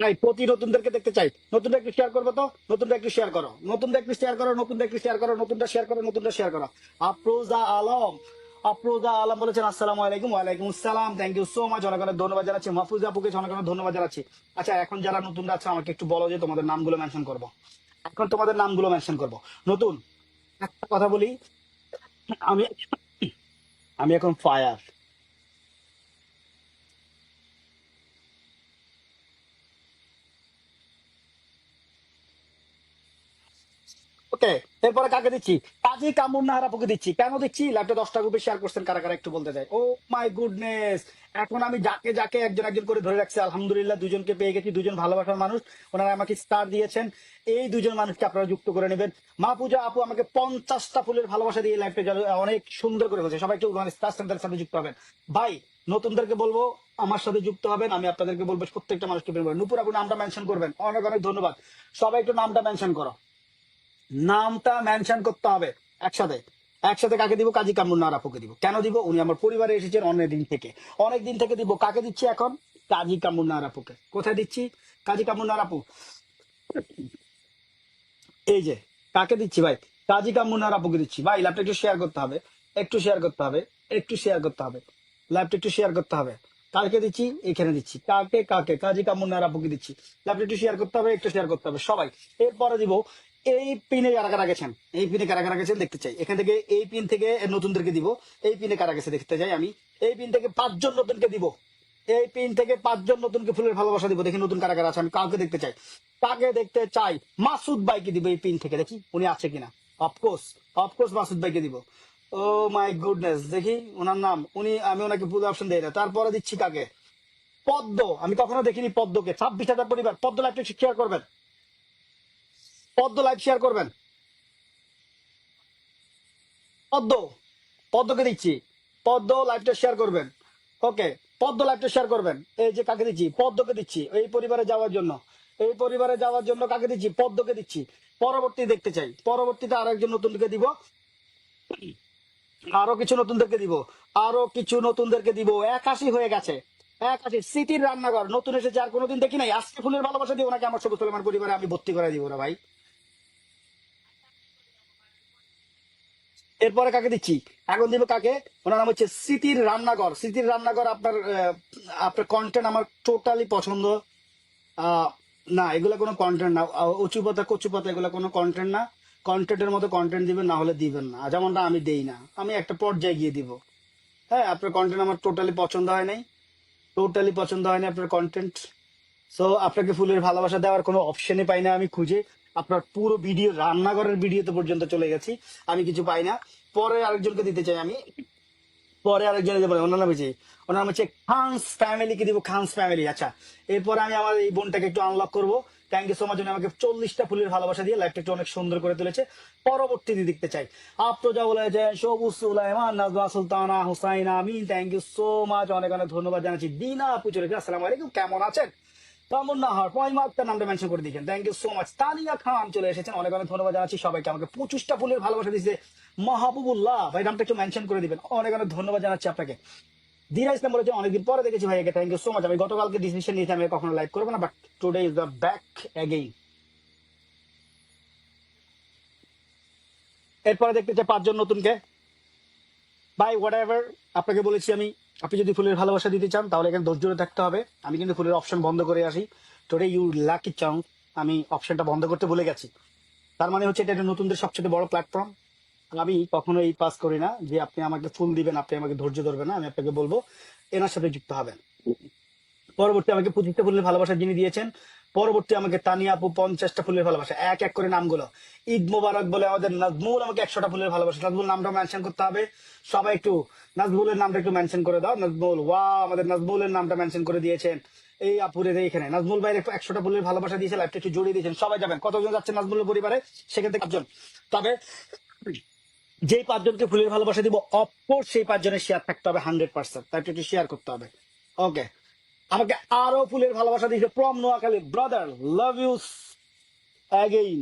[SPEAKER 1] তাই প্রতি নতুনদেরকে দেখতে চাই। নতুনটা একটু শেয়ার করবো তো, নতুনটা একটু শেয়ার করো, নতুনটা একটু শেয়ার করো, নতুনটা একটু শেয়ার করো, নতুনটা শেয়ার করো, নতুনটা শেয়ার করো। আফরোজা আলম, আফরোজা আলম বলেছেন আসসালামু আলাইকুম। ওয়ালাইকুম আসসালাম, থ্যাংক ইউ সো মাচ, অনেক অনেক ধন্যবাদ জানাচ্ছি। মাহফুজা আপুকে অনেক অনেক ধন্যবাদ জানাচ্ছি। আচ্ছা, এখন যারা নতুনরা আছে আমাকে একটু বলো যে তোমাদের নামগুলো মেনশন করবো। এখন তোমাদের নামগুলো মেনশন করবো। নতুন একটা কথা বলি, আমি আমি এখন ফায়ার। ওকে, এরপরে কাকে দিচ্ছি? কাজী কামরুন নাহার আপুকে দিচ্ছি। কেন দিচ্ছি? লাইভটা 10টা গ্রুপে শেয়ার করছেন কারা কারা একটু বলতে চাই। ও মাই গুডনেস, এখন আমি যাকে যাকে একজন একজন করে ধরে রাখছি, আলহামদুলিল্লাহ দুজনকে পেয়ে গেছি, দুজন ভালোবাসার মানুষ। ওনারা আমাকে স্টার দিয়েছেন। এই দুজন মানুষকে আপনারা যুক্ত করে নেবেন। মা পূজা আপু আমাকে 50টা ফুলের ভালোবাসা দিয়ে লাইভটা অনেক সুন্দর করে হয়েছে। সবাই একটু স্টার সেন্টারের সাথে যুক্ত হবেন। ভাই নতুনদেরকে বলবো আমার সাথে যুক্ত হবেন, আমি আপনাদেরকে বলবো প্রত্যেকটা মানুষকে বলবেন। নুপুর আপু নামটা মেনশন করবেন, অনেক অনেক ধন্যবাদ। সবাই একটু নামটা মেনশন করো, নামটা মেনশন করতে হবে একসাথে। একসাথে কাকে দিব? কাজী কামরুন্নার আপুকে দিব। কেন দিব? উনি আমার পরিবারে এসেছেন অনেক দিন থেকে, অনেক দিন থেকে দিব। কাকে দিচ্ছি এখন? কাজী কামরুন্নার আপুকে। কোথায় দিচ্ছি? কাজী কামরুন্নার আপু, এই যে কাকে দিচ্ছি ভাই? কাজী কামরুন্নার আপুকে দিচ্ছি। ভাই লাইভটা একটু শেয়ার করতে হবে, একটু শেয়ার করতে হবে, একটু শেয়ার করতে হবে, লাইভটা একটু শেয়ার করতে হবে। কালকে দিচ্ছি, এখানে দিচ্ছি। কাকে কাকে? কাজী কামরুন্নার আপুকে দিচ্ছি। লাইভটা একটু শেয়ার করতে হবে, একটু শেয়ার করতে হবে সবাই। এরপরে দিব এই পিনে কারা কারা গেছেন, এই পিনে কারা কারা গেছেন দেখতে চাই। এখান থেকে এই পিন থেকে নতুনদেরকে দিব। এই পিনে কারা গেছে দেখতে চাই আমি। এই পিন থেকে 5জন নতুনকে দিব। এই পিন থেকে 5জন নতুনকে ফুলের ভালোবাসা দিব। দেখি নতুন কারা কারা আছে, আমি কাউকে দেখতে চাই। কাকে দেখতে চাই? মাসুদ ভাইকে দিব এই পিন থেকে, দেখি উনি আছে কিনা। অফকোর্স, অফকোর্স মাসুদ ভাইকে দিব। ও মাই গুডনেস, দেখি ওনার নাম। উনি, আমি ওনাকে ফুল অপশন দেই না। তারপরে দিচ্ছি কাকে? পদ্ম। আমি কখনো দেখিনি পদ্মকে। 26,000 পরিবার পদ্ম লাইভটা শেয়ার করবেন, পদ্ম লাইভ শেয়ার করবেন। পদ্ম, পদ্মকে দিচ্ছি। পদ্ম লাইভটা শেয়ার করবেন। ওকে, পদ্ম লাইভটা শেয়ার করবেন। এই যে কাকে দিচ্ছি? পদ্মকে দিচ্ছি এই পরিবারে যাওয়ার জন্য। এই পরিবারে যাওয়ার জন্য কাকে দিচ্ছি? পদ্মকে দিচ্ছি। পরবর্তী দেখতে চাই, পরবর্তীতে আরেকজন নতুনকে দিব। আরো কিছু নতুনদেরকে দিব, আরো কিছু নতুনদেরকে দিব। 81 হয়ে গেছে, 81। সিটির রান্নাঘর নতুন এসেছে, আর কোনোদিন দেখি নাই। আজকে ফুলের ভালোবাসা দিব নাকি আমার সবুজ সুলেমান পরিবারে আমি ভর্তি করে দিব না ভাই। এরপরে কাকে দিচ্ছি? এখন দিব কাকে? ওনার নাম হচ্ছে স্মৃতির রান্নাঘর। স্মৃতির রান্নাঘর আপনার আপনার কন্টেন্ট আমার টোটালি পছন্দ। আহ, না, এগুলো কোনো কন্টেন্ট না। উঁচু পাতা কচু পাতা এগুলো কোনো কন্টেন্ট না। কন্টেন্টের মতো কন্টেন্ট দিবেন, না হলে দিবেন না। যেমনটা আমি দেই না, আমি একটা পর্যায়ে গিয়ে দিব। হ্যাঁ, আপনার কন্টেন্ট আমার টোটালি পছন্দ হয় নাই, টোটালি পছন্দ হয়নি আপনার কন্টেন্ট। সো আপনাকে ফুলের ভালোবাসা দেওয়ার কোনো অপশনই পাই না আমি খুঁজে। আপনার পুরো ভিডিও, রান্নাঘরের ভিডিওতে পর্যন্ত চলে গেছি, আমি কিছু পাই না। পরে আরেকজনকে দিতে চাই আমি, পরে আরেকজনে যে বলে ওনার নাম হচ্ছে, ওনার নাম হচ্ছে খানস ফ্যামিলিকে দিব। খানস ফ্যামিলি। আচ্ছা, এরপরে আমি আমার এই বোনটাকে একটু আনলক করবো। থ্যাংক ইউ সো মাচ, উনি আমাকে 40টা ফুলের ভালোবাসা দিয়ে লাইফটা একটু অনেক সুন্দর করে তুলেছে। পরবর্তীতে দেখতে চাই আফরোজা বলেছে, সবুজ সুলাইমান, নাজমা সুলতানা, হুসাইন আমিন, থ্যাংক ইউ সো মাচ, অনেক অনেক ধন্যবাদ জানাচ্ছি। দিনা আপু চলেছে, আসসালামু আলাইকুম, কেমন আছেন? তামন্না হর পয়মাক তার নামটা মেনশন করে দিয়েছেন, thank you so much. Tania খান চলে এসেছেন, অনেক অনেক ধন্যবাদ জানাচ্ছি সবাইকে। আমাকে 25টা ফুলের ভালোবাসা দিয়েছে মাহবুবুল্লাহ ভাই, নামটা একটু মেনশন করে দিবেন, অনেক অনেক ধন্যবাদ জানাচ্ছি আপনাকে। ধীরা ইসলাম বলেছে অনেকদিন পরে দেখেছি ভাইয়াকে, থ্যাংক ইউ সো মাচ। আমি গতকালকে ডিসিশন নিয়েছি আমি কখনো লাইভ করবো না, but today is the back again. এরপরে দেখতে চাই 5 জন নতুনকে। ভাই হোয়াট এভার, আপনাকে বলেছি আমি, আপনি যদি ফুলের ভালোবাসা দিতে চান তাহলে এখানে ধৈর্য ধরে থাকতে হবে। আমি কিন্তু ফুলের অপশন বন্ধ করে আসি, টুডে ইউ লাকি চান্স, আমি অপশনটা বন্ধ করতে ভুলে গেছি। তার মানে হচ্ছে এটা একটা নতুনদের সবচেয়ে বড় প্ল্যাটফর্ম। আমি কখনো এই পাস করি না যে আপনি আমাকে ফুল দিবেন, আপনি আমাকে ধৈর্য ধরবেন না, আমি আপনাকে বলবো এনার সাথে যুক্ত হবেন। পরবর্তী আমাকে 25টা ফুলের ভালোবাসা যিনি দিয়েছেন, পরবর্তী আমাকে তানিয়া আপু 50টা ফুলের ভালোবাসা, এক এক করে নামগুলো। ঈদ মোবারক বলে আমাদের নাজমুল আমাকে 100টা ফুলের ভালোবাসা, নাজমুল নামটা মেনশন করতে হবে সবাই একটু, নাজমুলের নামটা একটু মেনশন করে দাও। নাজমুল, ওয়া আমাদের নাজমুলের নামটা মেনশন করে দিয়েছেন। এই আপুরের এইখানে নাজমুল ভাইয়ের 100টা ফুলের ভালোবাসা দিয়েছে, লাইভটা একটু জড়িয়ে দিয়েছেন। সবাই যাবেন, কতজন যাচ্ছে নাজমুলের পরিবারে, সেখান থেকে 5 জন। তবে যেই 5 জনকে ফুলের ভালোবাসা দিব অফকোর্স সেই 5 জনের শেয়ার থাকতে হবে 100%, তাই একটু শেয়ার করতে হবে। ওকে, আমাকে আরো ফুলের ভালোবাসা দিয়েছে প্রম Noakhali, brother love you again,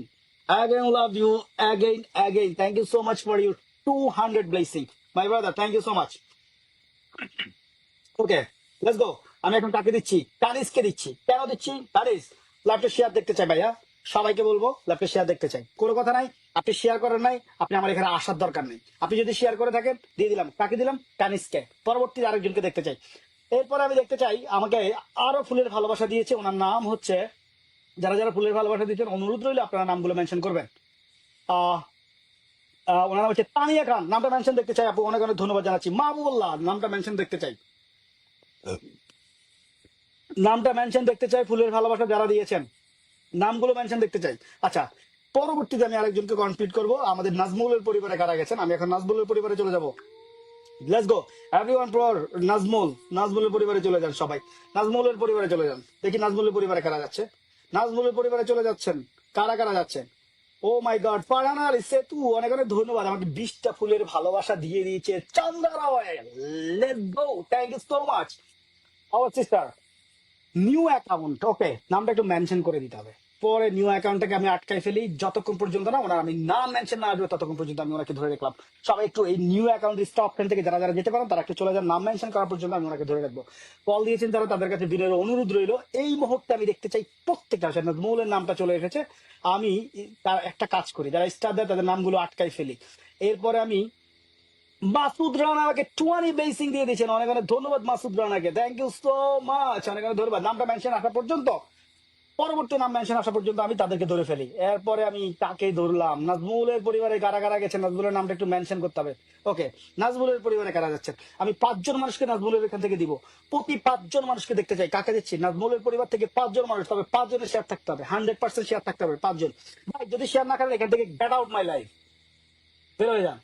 [SPEAKER 1] again love you, again again, thank you so much for your 200 blessing my brother, thank you so much. Okay, let's go. আমি এখন কাকে দিচ্ছি? তানিসকে দিচ্ছি। কেন দিচ্ছি? তানিস লাইভটা শেয়ার দেখতে চাই ভাইয়া, সবাইকে বলবো লাইভটা শেয়ার দেখতে চাই। কোনো কথা নাই, আপনি শেয়ার করেন নাই, আপনি আমার এখানে আসার দরকার নেই। আপনি যদি শেয়ার করে থাকেন দিয়ে দিলাম, কাকে দিলাম? তানিসকে। পরবর্তী আরেকজনকে দেখতে চাই। এরপরে আমি দেখতে চাই আমাকে আরো ফুলের ভালোবাসা দিয়েছে, ওনার নাম হচ্ছে, যারা যারা ফুলের ভালোবাসা দিয়েছেন অনুরোধ রইল আপনারা নামগুলো মেনশন করবেন। আহ ওনার নাম হচ্ছে তানিয়া খান, নামটা মেনশন দেখতে চাই আপু, অনেক অনেক ধন্যবাদ জানাচ্ছি। মাহবুবুল্লাহ নামটা মেনশন দেখতে চাই, নামটা মেনশন দেখতে চাই। ফুলের ভালোবাসা যারা দিয়েছেন নামগুলো মেনশন দেখতে চাই। আচ্ছা, পরবর্তীতে আমি আরেকজনকে কমপ্লিট করব। আমাদের নাজমুলের পরিবারে কারা গেছেন, আমি এখন নাজমুলের পরিবারে চলে যাব। Let's go everyone for Nazmul, নাজমুলের পরিবারে চলে যান সবাই, নাজমুলের পরিবারে চলে যান। দেখি নাজমুলের পরিবারে কারা যাচ্ছে, নাজমুলের পরিবারে চলে যাচ্ছেন, কারা কারা যাচ্ছেন। ও মাই গড, ফারহানা সেতু অনেক অনেক ধন্যবাদ, আমাকে 20টা ফুলের ভালোবাসা দিয়ে দিয়েছে চন্দা রয়। Let's go, thank you so much hour sister. New account, ওকে, নামটা একটু মেনশন করে দিতে হবে। পরে নিউ অ্যাকাউন্টটাকে আমি আটকাই ফেলি, যতক্ষণ পর্যন্ত না ওনার আমি নাম মেনশন না আসবে ততক্ষণ পর্যন্ত আমি ওনাকে ধরে রাখলাম। সবাই একটু এই নিউ অ্যাকাউন্ট স্টপ অপশন থেকে যারা যারা যেতে পারেন তারা একটু চলে যান, নাম মেনশন করা পর্যন্ত আমি ওনাকে ধরে রাখবো। কল দিয়েছেন যারা, তাদের কাছে বিনের অনুরোধ রইলো এই মুহূর্তে আমি দেখতে চাই প্রত্যেকটা মৌলের নামটা চলে এসেছে। আমি তার একটা কাজ করি, যারা স্টার দেয় তাদের নামগুলো আটকাই ফেলি। এরপরে আমি মাসুদ রানা আমাকে 20 বেসিং দিয়ে দিয়েছেন, অনেক অনেক ধন্যবাদ Masud রানাকে, thank you so much, অনেক অনেক ধন্যবাদ। নামটা মেনশন আসা পর্যন্ত, পরবর্তী নাম মেনশন আসা পর্যন্ত আমি তাদেরকে ধরে ফেলি। এরপরে আমি তাকে ধরলাম। নাজমুলের পরিবারে কারা কারা গেছে, নাজমুলের নামটা একটু মেনশন করতে হবে। ওকে, নাজমুলের পরিবারে কারা যাচ্ছেন, আমি 5 জন মানুষকে নাজমুলের এখান থেকে দিব। প্রতি 5 জন মানুষকে দেখতে চাই, কাকে দিচ্ছি? নাজমুলের পরিবার থেকে 5 জন মানুষ, তবে 5 জনের শেয়ার থাকতে হবে, 100% শেয়ার থাকতে হবে 5 জন। ভাই যদি শেয়ার না করেন এখান থেকে গেট আউট মাই লাইফ, বের হয়ে যান।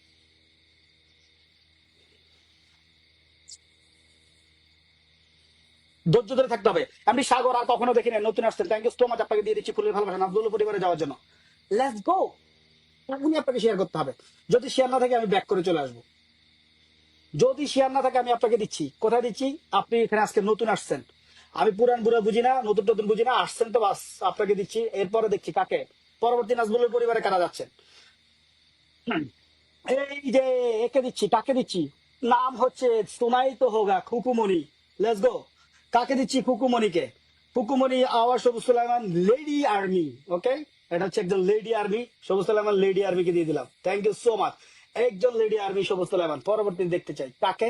[SPEAKER 1] ধৈর্য ধরে থাকতে হবে। আমি সাগর আর কখনো দেখি না, নতুন আসছেন, থ্যাংক ইউ সো মাচ, আপনাকে দিয়ে দিচ্ছি ফুলের ভালোবাসা নাজমুল পরিবারে যাওয়ার জন্য। লেটস গো, এখনই আপনাকে শেয়ার করতে হবে। যদি শেয়ার না থাকে আমি ব্যাক করে চলে আসবো। যদি শেয়ার না থাকে আমি আপনাকে দিচ্ছি, কোথায় দিচ্ছি? আপনি এখানে আজকে নতুন আসছেন, আমি পুরান বুড়া বুঝি না, নতুন নতুন বুঝি না, আসছেন তো বাস, আপনাকে দিচ্ছি। এরপরে দেখছি কাকে, পরবর্তী নাজমুলের পরিবারে কারা যাচ্ছেন। এই যে একে দিচ্ছি, কাকে দিচ্ছি? নাম হচ্ছে সোনাই তো হোগা খুকুমণি, লেটস গো। কাকে দিচ্ছি? খুকুমণিকে। খুকুমণি আওয়ার সবুজ সুলাইমান লেডি আর্মি, ওকে, এটা হচ্ছে একজন লেডি আর্মি, সবুজ সুলাইমান লেডি আর্মিকে দিয়ে দিলাম, থ্যাংক ইউ সো মাচ। একজন লেডি আর্মি সবুজ সুলাইমান। পরবর্তী দেখতে চাই কাকে,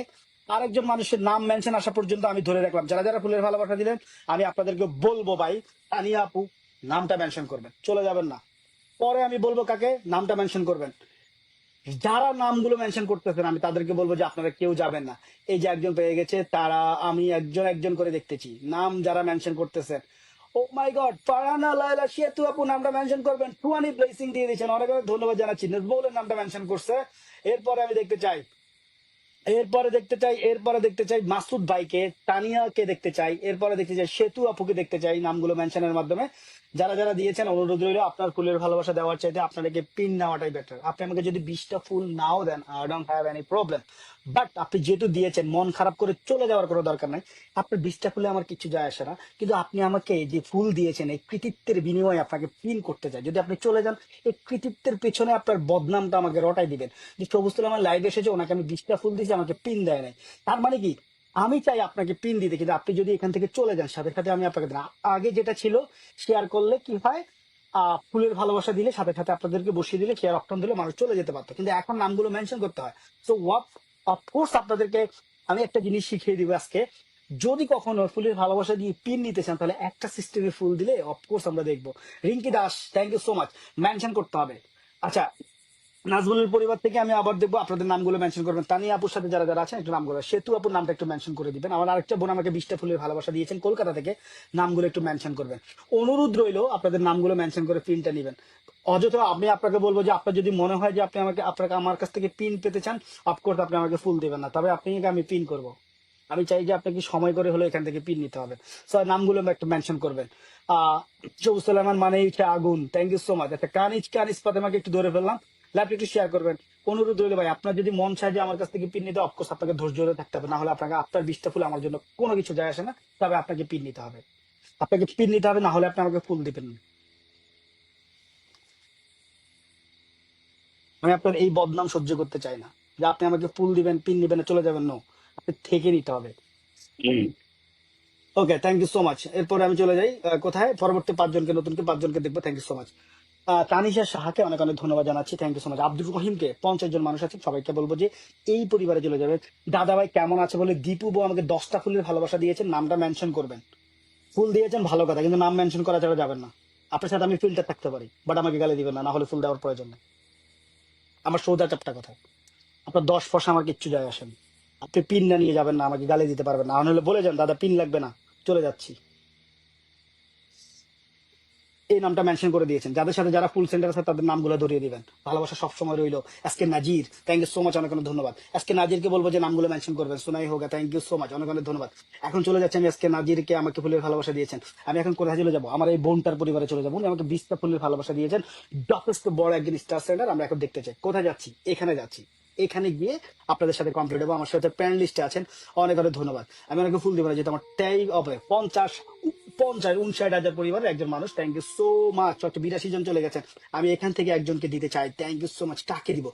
[SPEAKER 1] আরেকজন মানুষের নাম মেনশন আসা পর্যন্ত আমি ধরে রাখলাম। যারা যারা ফুলের ভালোবাসা দিলেন আমি আপনাদেরকে বলবো ভাই, তানিয়া আপু নামটা মেনশন করবেন, চলে যাবেন না। পরে আমি বলবো কাকে, নামটা মেনশন করবেন। যারা নামগুলো মেনশন করতেছেন আমি তাদেরকে বলবো যে আপনারা কেউ যাবেন না। এই যে একজন পেয়ে গেছে, তারা আমি একজন একজন করে দেখতেছি নাম যারা মেনশন করতেছেন। ও মাই গড, ফারহানা লায়লা সেতু আপু নামটা মেনশন করবেন, 20 ব্লেসিং দিয়ে দিয়েছেন, অনেক অনেক ধন্যবাদ জানাচ্ছি। নজমুলের নামটা মেনশন করছে। এরপরে আমি দেখতে চাই, এরপরে দেখতে চাই মাসুদ ভাইকে, তানিয়াকে দেখতে চাই, এরপরে দেখতে চাই সেতু আপুকে দেখতে চাই, নামগুলো মেনশনের মাধ্যমে। যারা যারা দিয়েছেন অনুরোধ রইল আপনার ফুলের ভালোবাসা দেওয়ার চাইতে আপনাদেরকে পিন নেওয়াটাই বেটার। আপনি আমাকে যদি 20টা ফুল নাও দেন, I don't have any problem. But আপনি যেহেতু দিয়েছেন, মন খারাপ করে চলে যাওয়ার কোনো দরকার নাই। আপনার 20টা ফুলে আমার কিছু যায় আসে না, কিন্তু আপনি আমাকে যে ফুল দিয়েছেন এই কৃতিত্বের বিনিময়ে আপনাকে পিন করতে চাই। যদি আপনি চলে যান, এই কৃতিত্বের পেছনে আপনার বদনামটা আমাকে রটাই দিবেন যে সবুজ ফুল আমার লাইভে এসেছে, ওনাকে আমি 20টা ফুল দিয়েছি, আমাকে পিন দেয় নাই। তার মানে কি, আমি চাই আপনাকে পিন দিতে, কিন্তু আপনি যদি এখান থেকে চলে যান সাথে সাথে আমি আপনাকে দিলাম। আগে যেটা ছিল, শেয়ার করলে কি হয়, ফুলের ভালোবাসা দিলে সাথে সাথে আপনাদেরকে বসিয়ে দিলে, শেয়ার অপশন দিলে মানুষ চলে যেতে পারতো, কিন্তু এখন নামগুলো মেনশন করতে হয়। সো হোয়াট, অফকোর্স আপনাদেরকে আমি একটা জিনিস শিখিয়ে দিব আজকে। যদি কখনো ফুলের ভালোবাসা দিয়ে পিন নিতে চান, তাহলে একটা সিস্টেমে ফুল দিলে অফকোর্স আমরা দেখবো। Rinki Das, thank you so much. Mention করতে হবে। আচ্ছা, নাজমুলের পরিবার থেকে আমি আবার দেখবো, আপনাদের নামগুলো মেনশন করবেন। তানিয়া আপুর সাথে যারা যারা আছেন একটু নামগুলো, সেতু আপুর নামটা একটু মেনশন করে দিবেন। আমার আরেকটা বোন আমাকে 20টা ফুলের ভালোবাসা দিয়েছেন কলকাতা থেকে, নামগুলো একটু মেনশন করবেন। অনুরোধ রইলো আপনাদের নামগুলো মেনশন করে পিনটা নিবেন। অযথা আমি আপনাকে বলবো যে আপনার যদি মনে হয় যে আপনি আপনাকে আমার কাছ থেকে পিন পেতে চান, অফকোর্স আপনি আমাকে ফুল দিবেন না, তবে আপনাকে আমি পিন করব। আমি চাই যে আপনাকে সময় করে হলে এখান থেকে পিন নিতে হবে। সো নামগুলো একটু মেনশন করবেন। আহ সবুজ সালামান মানে হচ্ছে আগুন, থ্যাংক ইউ সো মাচ। আচ্ছা, কানিজ কানিজ ফাতেমাকে একটু ধরে ফেললাম, লাইভটা একটু শেয়ার করবেন। অনুরোধ রইল ভাই, আপনার যদি মন চায় যে আমার কাছ থেকে পিন নিতে, অফকোর্স আপনাকে ধৈর্য ধরে থাকতে হবে, না হলে আপনাকে আপনার 20টা ফুল আমার জন্য কোনো কিছু যায় আসে না। তবে আপনাকে পিন নিতে হবে, আপনাকে পিন নিতে হবে, না হলে আপনি আমাকে ফুল দিবেন না। আমি আপনার এই বদনাম সহ্য করতে চাই না যে আপনি আমাকে ফুল দিবেন, পিন নিবেন, চলে যাবেন। নো, আপনি থেকে নিতে হবে। ওকে, থ্যাংক ইউ সো মাচ। এরপরে আমি চলে যাই কোথায়, পরবর্তী 5 জনকে, নতুনকে 5 জনকে দেখবো। Thank you so much. Tanisha সাহাকে অনেক অনেক ধন্যবাদ জানাচ্ছি, thank you so much. Abdul রহিমকে, 50 জন মানুষ আছে, সবাইকে বলবো যে এই পরিবারে চলে যাবে। দাদা ভাই কেমন আছে বলে দীপু বউ আমাকে 10টা ফুলের ভালোবাসা দিয়েছেন, নামটা মেনশন করবেন। ফুল দিয়েছেন ভালো কথা, কিন্তু নাম মেনশন করা ছাড়া যাবেন না। আপনার সাথে আমি ফিল্টার থাকতে পারি, বাট আমাকে গালি দিবেন না, না হলে ফুল দেওয়ার প্রয়োজন নেই। আমার সোজা চাপটা কথা, আপনার 10 পয়সা আমার কিচ্ছু যায় আসেন। আপনি পিন না নিয়ে যাবেন না, আমাকে গালি দিতে পারবেন না, নাহলে বলে যান দাদা পিন লাগবে না, চলে যাচ্ছি। এই নামটা মেনশন করে দিয়েছেন। যাদের সাথে যারা ফুল সেন্টার আছে তাদের নামগুলো ধরিয়ে দিবেন। ভালোবাসা সবসময় রইলো। আজকে নাজির, থ্যাংক ইউ সো মাচ, অনেক অনেক ধন্যবাদ। আজকে নাজিরকে বলবো যে নামগুলো মেনশন করবেন। সুনাই হোগা, থ্যাংক ইউ সো মাচ, অনেক অনেক ধন্যবাদ। এখন চলে যাচ্ছে আমি আজকে নাজিরকে, আমাকে ফুলের ভালোবাসা দিয়েছেন। আমি এখন কোথায় চলে যাবো, আমার এই বোনটার পরিবারে চলে যাবো। উনি আমাকে 20টা ফুলের ভালোবাসা দিয়েছেন, যথেষ্ট বড় একজন স্টার সেন্টার। আমরা এখন দেখতে চাই কোথায় যাচ্ছি, এখানে যাচ্ছি। এখানে গিয়ে আপনাদের সাথে কমপ্লিট হবো। আমার সাথে প্যান লিস্টে আছেন, অনেক অনেক ধন্যবাদ। আমি অনেকে ফুল দিব না, যেহেতু আমার ট্যাগ হবে 50 50 59 হাজার পরিবারের একজন মানুষ। Thank you so much. 82 জন চলে গেছেন, আমি এখান থেকে একজনকে দিতে চাই। Thank you so much. কাকে দিব?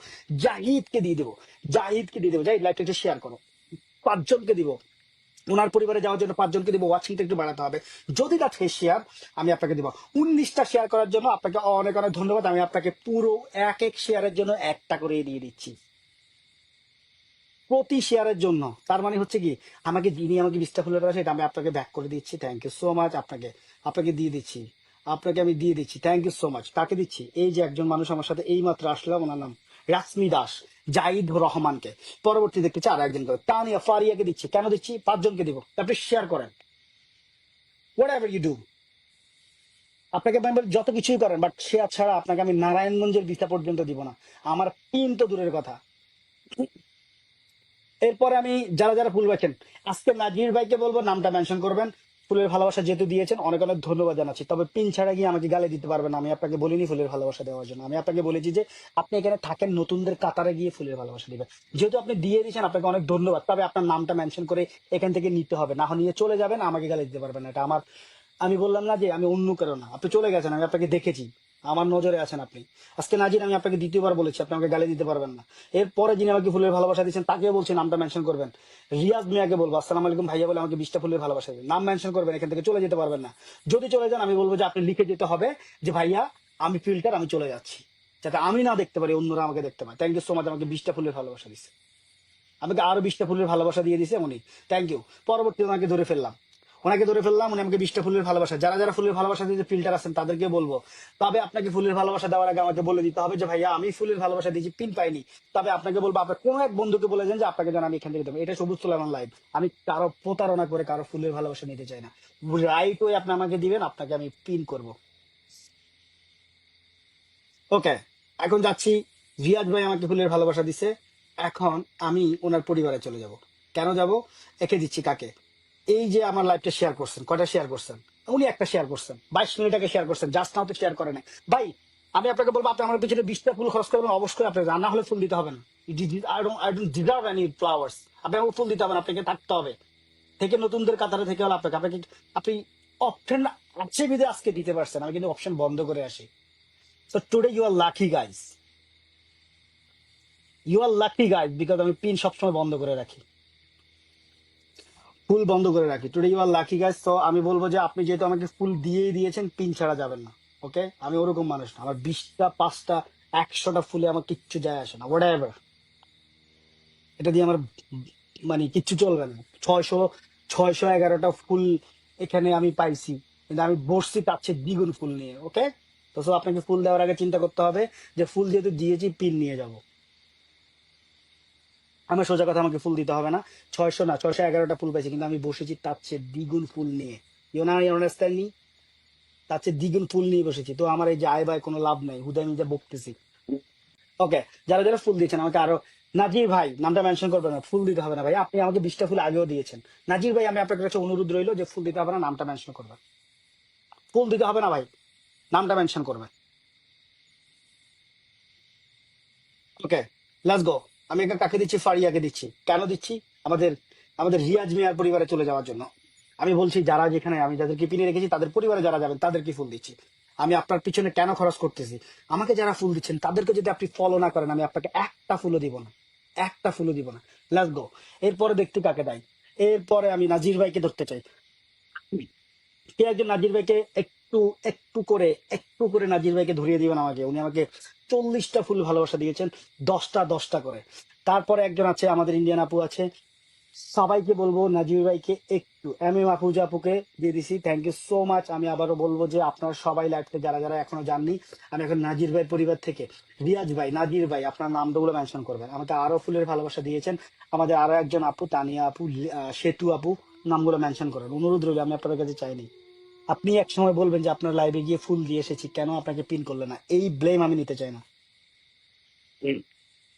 [SPEAKER 1] জাহিদকে দিয়ে দেবো, জাহিদকে দিয়ে দেবো। জাহিদ লাইভটা একটু শেয়ার করো। 5 জনকে দিব, ওনার পরিবারে যাওয়ার জন্য 5 জনকে দিব। ওয়াচিংটা একটু বাড়াতে হবে। যদি তার শেয়ার আমি আপনাকে দিব 19টা শেয়ার করার জন্য। আপনাকে অনেক অনেক ধন্যবাদ। আমি আপনাকে পুরো এক এক শেয়ারের জন্য একটা করে দিয়ে দিচ্ছি, প্রতি শেয়ারের জন্য। তার মানে হচ্ছে কি, আমাকে যিনি আমাকে 20টা ফুলের ভালোবাসা, এটা আমি আপনাকে ব্যাক করে দিচ্ছি। Thank you so much. আপনাকে আপনাকে দিয়ে দিচ্ছি, আপনাকে আমি দিয়ে দিচ্ছি। Thank you so much. কাকে দিচ্ছি? এই যে একজন মানুষ আমার সাথে এই মাত্র আসলাম, ওনার নাম রাসমি দাস, জাহিদ রহমানকে। পরবর্তী দেখতে চাই আর একজন করে, তানিয়া ফারিয়াকে দিচ্ছি। কেন দিচ্ছি? 5 জনকে দিব। আপনি শেয়ার করেন, হোয়াট এভার ইউ ডু। আপনাকে আমি বলি, যত কিছুই করেন, বাট শেয়ার ছাড়া আপনাকে আমি নারায়ণগঞ্জের ভিসা পর্যন্ত দিব না। আমার পিন তো দূরের কথা। এরপরে আমি যারা যারা ফুল বাঁচেন, আজকে নাজির ভাইকে বলবো নামটা মেনশন করবেন। ফুলের ভালোবাসা যেহেতু দিয়েছেন, অনেক অনেক ধন্যবাদ জানাচ্ছি। তবে পিন ছাড়া গিয়ে আমাকে গালি দিতে পারবেন না। আমি আপনাকে বলিনি ফুলের ভালোবাসা দেওয়ার জন্য, আমি আপনাকে বলেছি যে আপনি এখানে থাকেন, নতুনদের কাতারে গিয়ে ফুলের ভালোবাসা দিবেন। যেহেতু আপনি দিয়ে দিয়েছেন, আপনাকে অনেক ধন্যবাদ। তবে আপনার নামটা মেনশন করে এখান থেকে নিতে হবে, না হলে নিয়ে চলে যাবেন, আমাকে গালি দিতে পারবেন না। এটা আমার, আমি বললাম না যে আমি অন্য কারো না। আপনি চলে গেছেন, আমি আপনাকে দেখেছি, আমার নজরে আছেন আপনি। আজকে নাজির, আমি আপনাকে দ্বিতীয়বার বলেছি, আপনি আমাকে গালি দিতে পারবেন না। এরপরে যিনি আমাকে ফুলের ভালোবাসা দিচ্ছেন তাকেও বলছি নামটা মেনশন করবেন। রিয়াজ মিয়াকে বলবো আসসালামু আলাইকুম ভাইয়া বলে আমাকে 20টা ফুলের ভালোবাসা দিবেন, নাম মেনশন করবেন। এখান থেকে চলে যেতে পারবেন না। যদি চলে যান, আমি বলবো যে আপনি লিখে যেতে হবে যে ভাইয়া আমি ফিল্টার, আমি চলে যাচ্ছি, যাতে আমি না দেখতে পারি, অন্যরা আমাকে দেখতে পায়। Thank you so much. আমাকে 20টা ফুলের ভালোবাসা দিচ্ছে, আমাকে আরো 20টা ফুলের ভালোবাসা দিয়ে দিছে উনি। Thank you. পরবর্তী ওনাকে ধরে ফেললাম, ওনাকে ধরে ফেললাম। উনি আমাকে 20টা ফুলের ভালোবাসা, যারা যারা ফুলের ভালোবাসা দিয়ে ফিল্টার আছেন তাদেরকে বলবো। তবে আপনাকে ফুলের ভালোবাসা দেওয়ার আগে আমাকে বলে দিতে হবে যে ভাইয়া আমি ফুলের ভালোবাসা দিয়েছি, পিন পাইনি। তবে আপনাকে বলবো, আপনার কোনো এক বন্ধুকে বলে দেন যে আপনাকে যেন আমি এখান থেকে দেবো। এটা সবুজ সুলাইমান লাইভ। আমি কারো প্রতারণা করে কারো ফুলের ভালোবাসা নিতে চাই না। রাইট ওয়ে আপনি আমাকে দিবেন, আপনাকে আমি পিন করব। ওকে, এখন যাচ্ছি। রিয়াজ ভাই আমাকে ফুলের ভালোবাসা দিছে, এখন আমি ওনার পরিবারে চলে যাব। কেন যাব? একে দিচ্ছি কাকে? এই যে আমার লাইভটা শেয়ার করছেন, কয়টা শেয়ার করছেন? উনি একটা শেয়ার করছেন, 22 মিনিট আগে শেয়ার করছেন, জাস্ট নাও তো শেয়ার করে নাই। ভাই, আমি আপনাকে বলবো, আপনি আমার পিছনে 20টা ফুল খরচ করবেন, অবশ্যই আপনাকে, না হলে ফুল দিতে হবে না। I don't deserve any flowers. আপনি আমাকে ফুল দিতে হবে না, আপনাকে থাকতে হবে থেকে নতুনদের কাতারে থেকে হলে আপনাকে আপনাকে আপনি অপশন আছে বিধে আজকে দিতে পারছেন, আমি কিন্তু অপশন বন্ধ করে আসি। So today you are lucky guys, you are lucky guys, because আমি পিন সবসময় বন্ধ করে রাখি, ফুল বন্ধ করে রাখি। Today you are lucky guys. তো আমি বলবো যে আপনি যেহেতু আমাকে ফুল দিয়েই দিয়েছেন, পিন ছাড়া যাবেন না। ওকে, আমি ওরকম মানুষ না, আমার 20টা 5টা 100টা ফুলে আমার কিচ্ছু যায় আসে না, হোয়াট এভার। এটা দিয়ে আমার মানে কিচ্ছু চলবে না। 611টা ফুল এখানে আমি পাইছি, কিন্তু আমি বসছি তার চেয়ে দ্বিগুণ ফুল নিয়ে। ওকে, তো সো আপনাকে ফুল দেওয়ার আগে চিন্তা করতে হবে যে ফুল যেহেতু দিয়েছি, পিন নিয়ে যাব। আমার সোজা কথা, আমাকে ফুল দিতে হবে না। 600 না, 611টা ফুল পাইছি, কিন্তু আমি বসেছি তার চেয়ে দ্বিগুণ ফুল নিয়ে। ইউ না, ইউ আন্ডারস্ট্যান্ড মি? তার চেয়ে দ্বিগুণ ফুল নিয়ে বসেছি। তো আমার এই যে আয় বায় কোনো লাভ নাই, হুদাই আমি যা বকতেছি। ওকে, যারা যারা ফুল দিয়েছেন আমাকে আরো, নাজির ভাই নামটা মেনশন করবেন না, ফুল দিতে হবে না ভাই, আপনি আমাকে 20টা ফুল আগেও দিয়েছেন। নাজির ভাই, আমি আপনার কাছে অনুরোধ রইলো যে ফুল দিতে হবে না, নামটা মেনশন করবেন। ফুল দিতে হবে না ভাই, নামটা মেনশন করবেন। ওকে, লেটস গো। আমি একটা কাকে দিচ্ছি? ফারিয়াকে দিচ্ছি। কেন দিচ্ছি? আমাদের আমাদের রিয়াজ মিয়ার পরিবারে চলে যাওয়ার জন্য। আমি বলছি যারা যেখানে আমি যাদেরকে পিনে রেখেছি তাদের পরিবারে যারা যাবেন তাদেরকে ফুল দিচ্ছি। আমি আপনার পিছনে কেন খরচ করতেছি? আমাকে যারা ফুল দিচ্ছেন তাদেরকে যদি আপনি ফলো না করেন, আমি আপনাকে একটা ফুলও দিব না, একটা ফুলও দিব না। Let's go. এরপরে দেখতে কাকে দেয়। এরপরে আমি নাজির ভাইকে ধরতে চাই। কে একজন নাজির ভাইকে একটু একটু করে নাজির ভাইকে ধরিয়ে দিবেন আমাকে। উনি আমাকে 40টা ফুল ভালোবাসা দিয়েছেন, 10টা করে। তারপরে একজন আছে, আমাদের ইন্ডিয়ান আপু আছে। সবাইকে বলবো নাজির ভাইকে একটু, এম এম আফুজা আপুকে দিয়ে দিছি, থ্যাংক ইউ সো মাচ। আমি আবারও বলবো যে আপনারা সবাই লাইভে যারা যারা এখনো যাননি, আমি এখন নাজির ভাই পরিবার থেকে রিয়াজ ভাই, নাজির ভাই, আপনার নামগুলো মেনশন করবেন। আমাকে আরো ফুলের ভালোবাসা দিয়েছেন আমাদের আরো একজন আপু, তানিয়া আপু, সেতু আপু, নামগুলো মেনশন করেন, অনুরোধ রইল, আমি আপনাদের কাছে চাইনি। আপনি এক সময় বলবেন যে আপনার লাইভে গিয়ে ফুল দিয়ে এসেছি, কেন আপনাকে পিন করলেন না? এই ব্লেম আমি নিতে চাই না,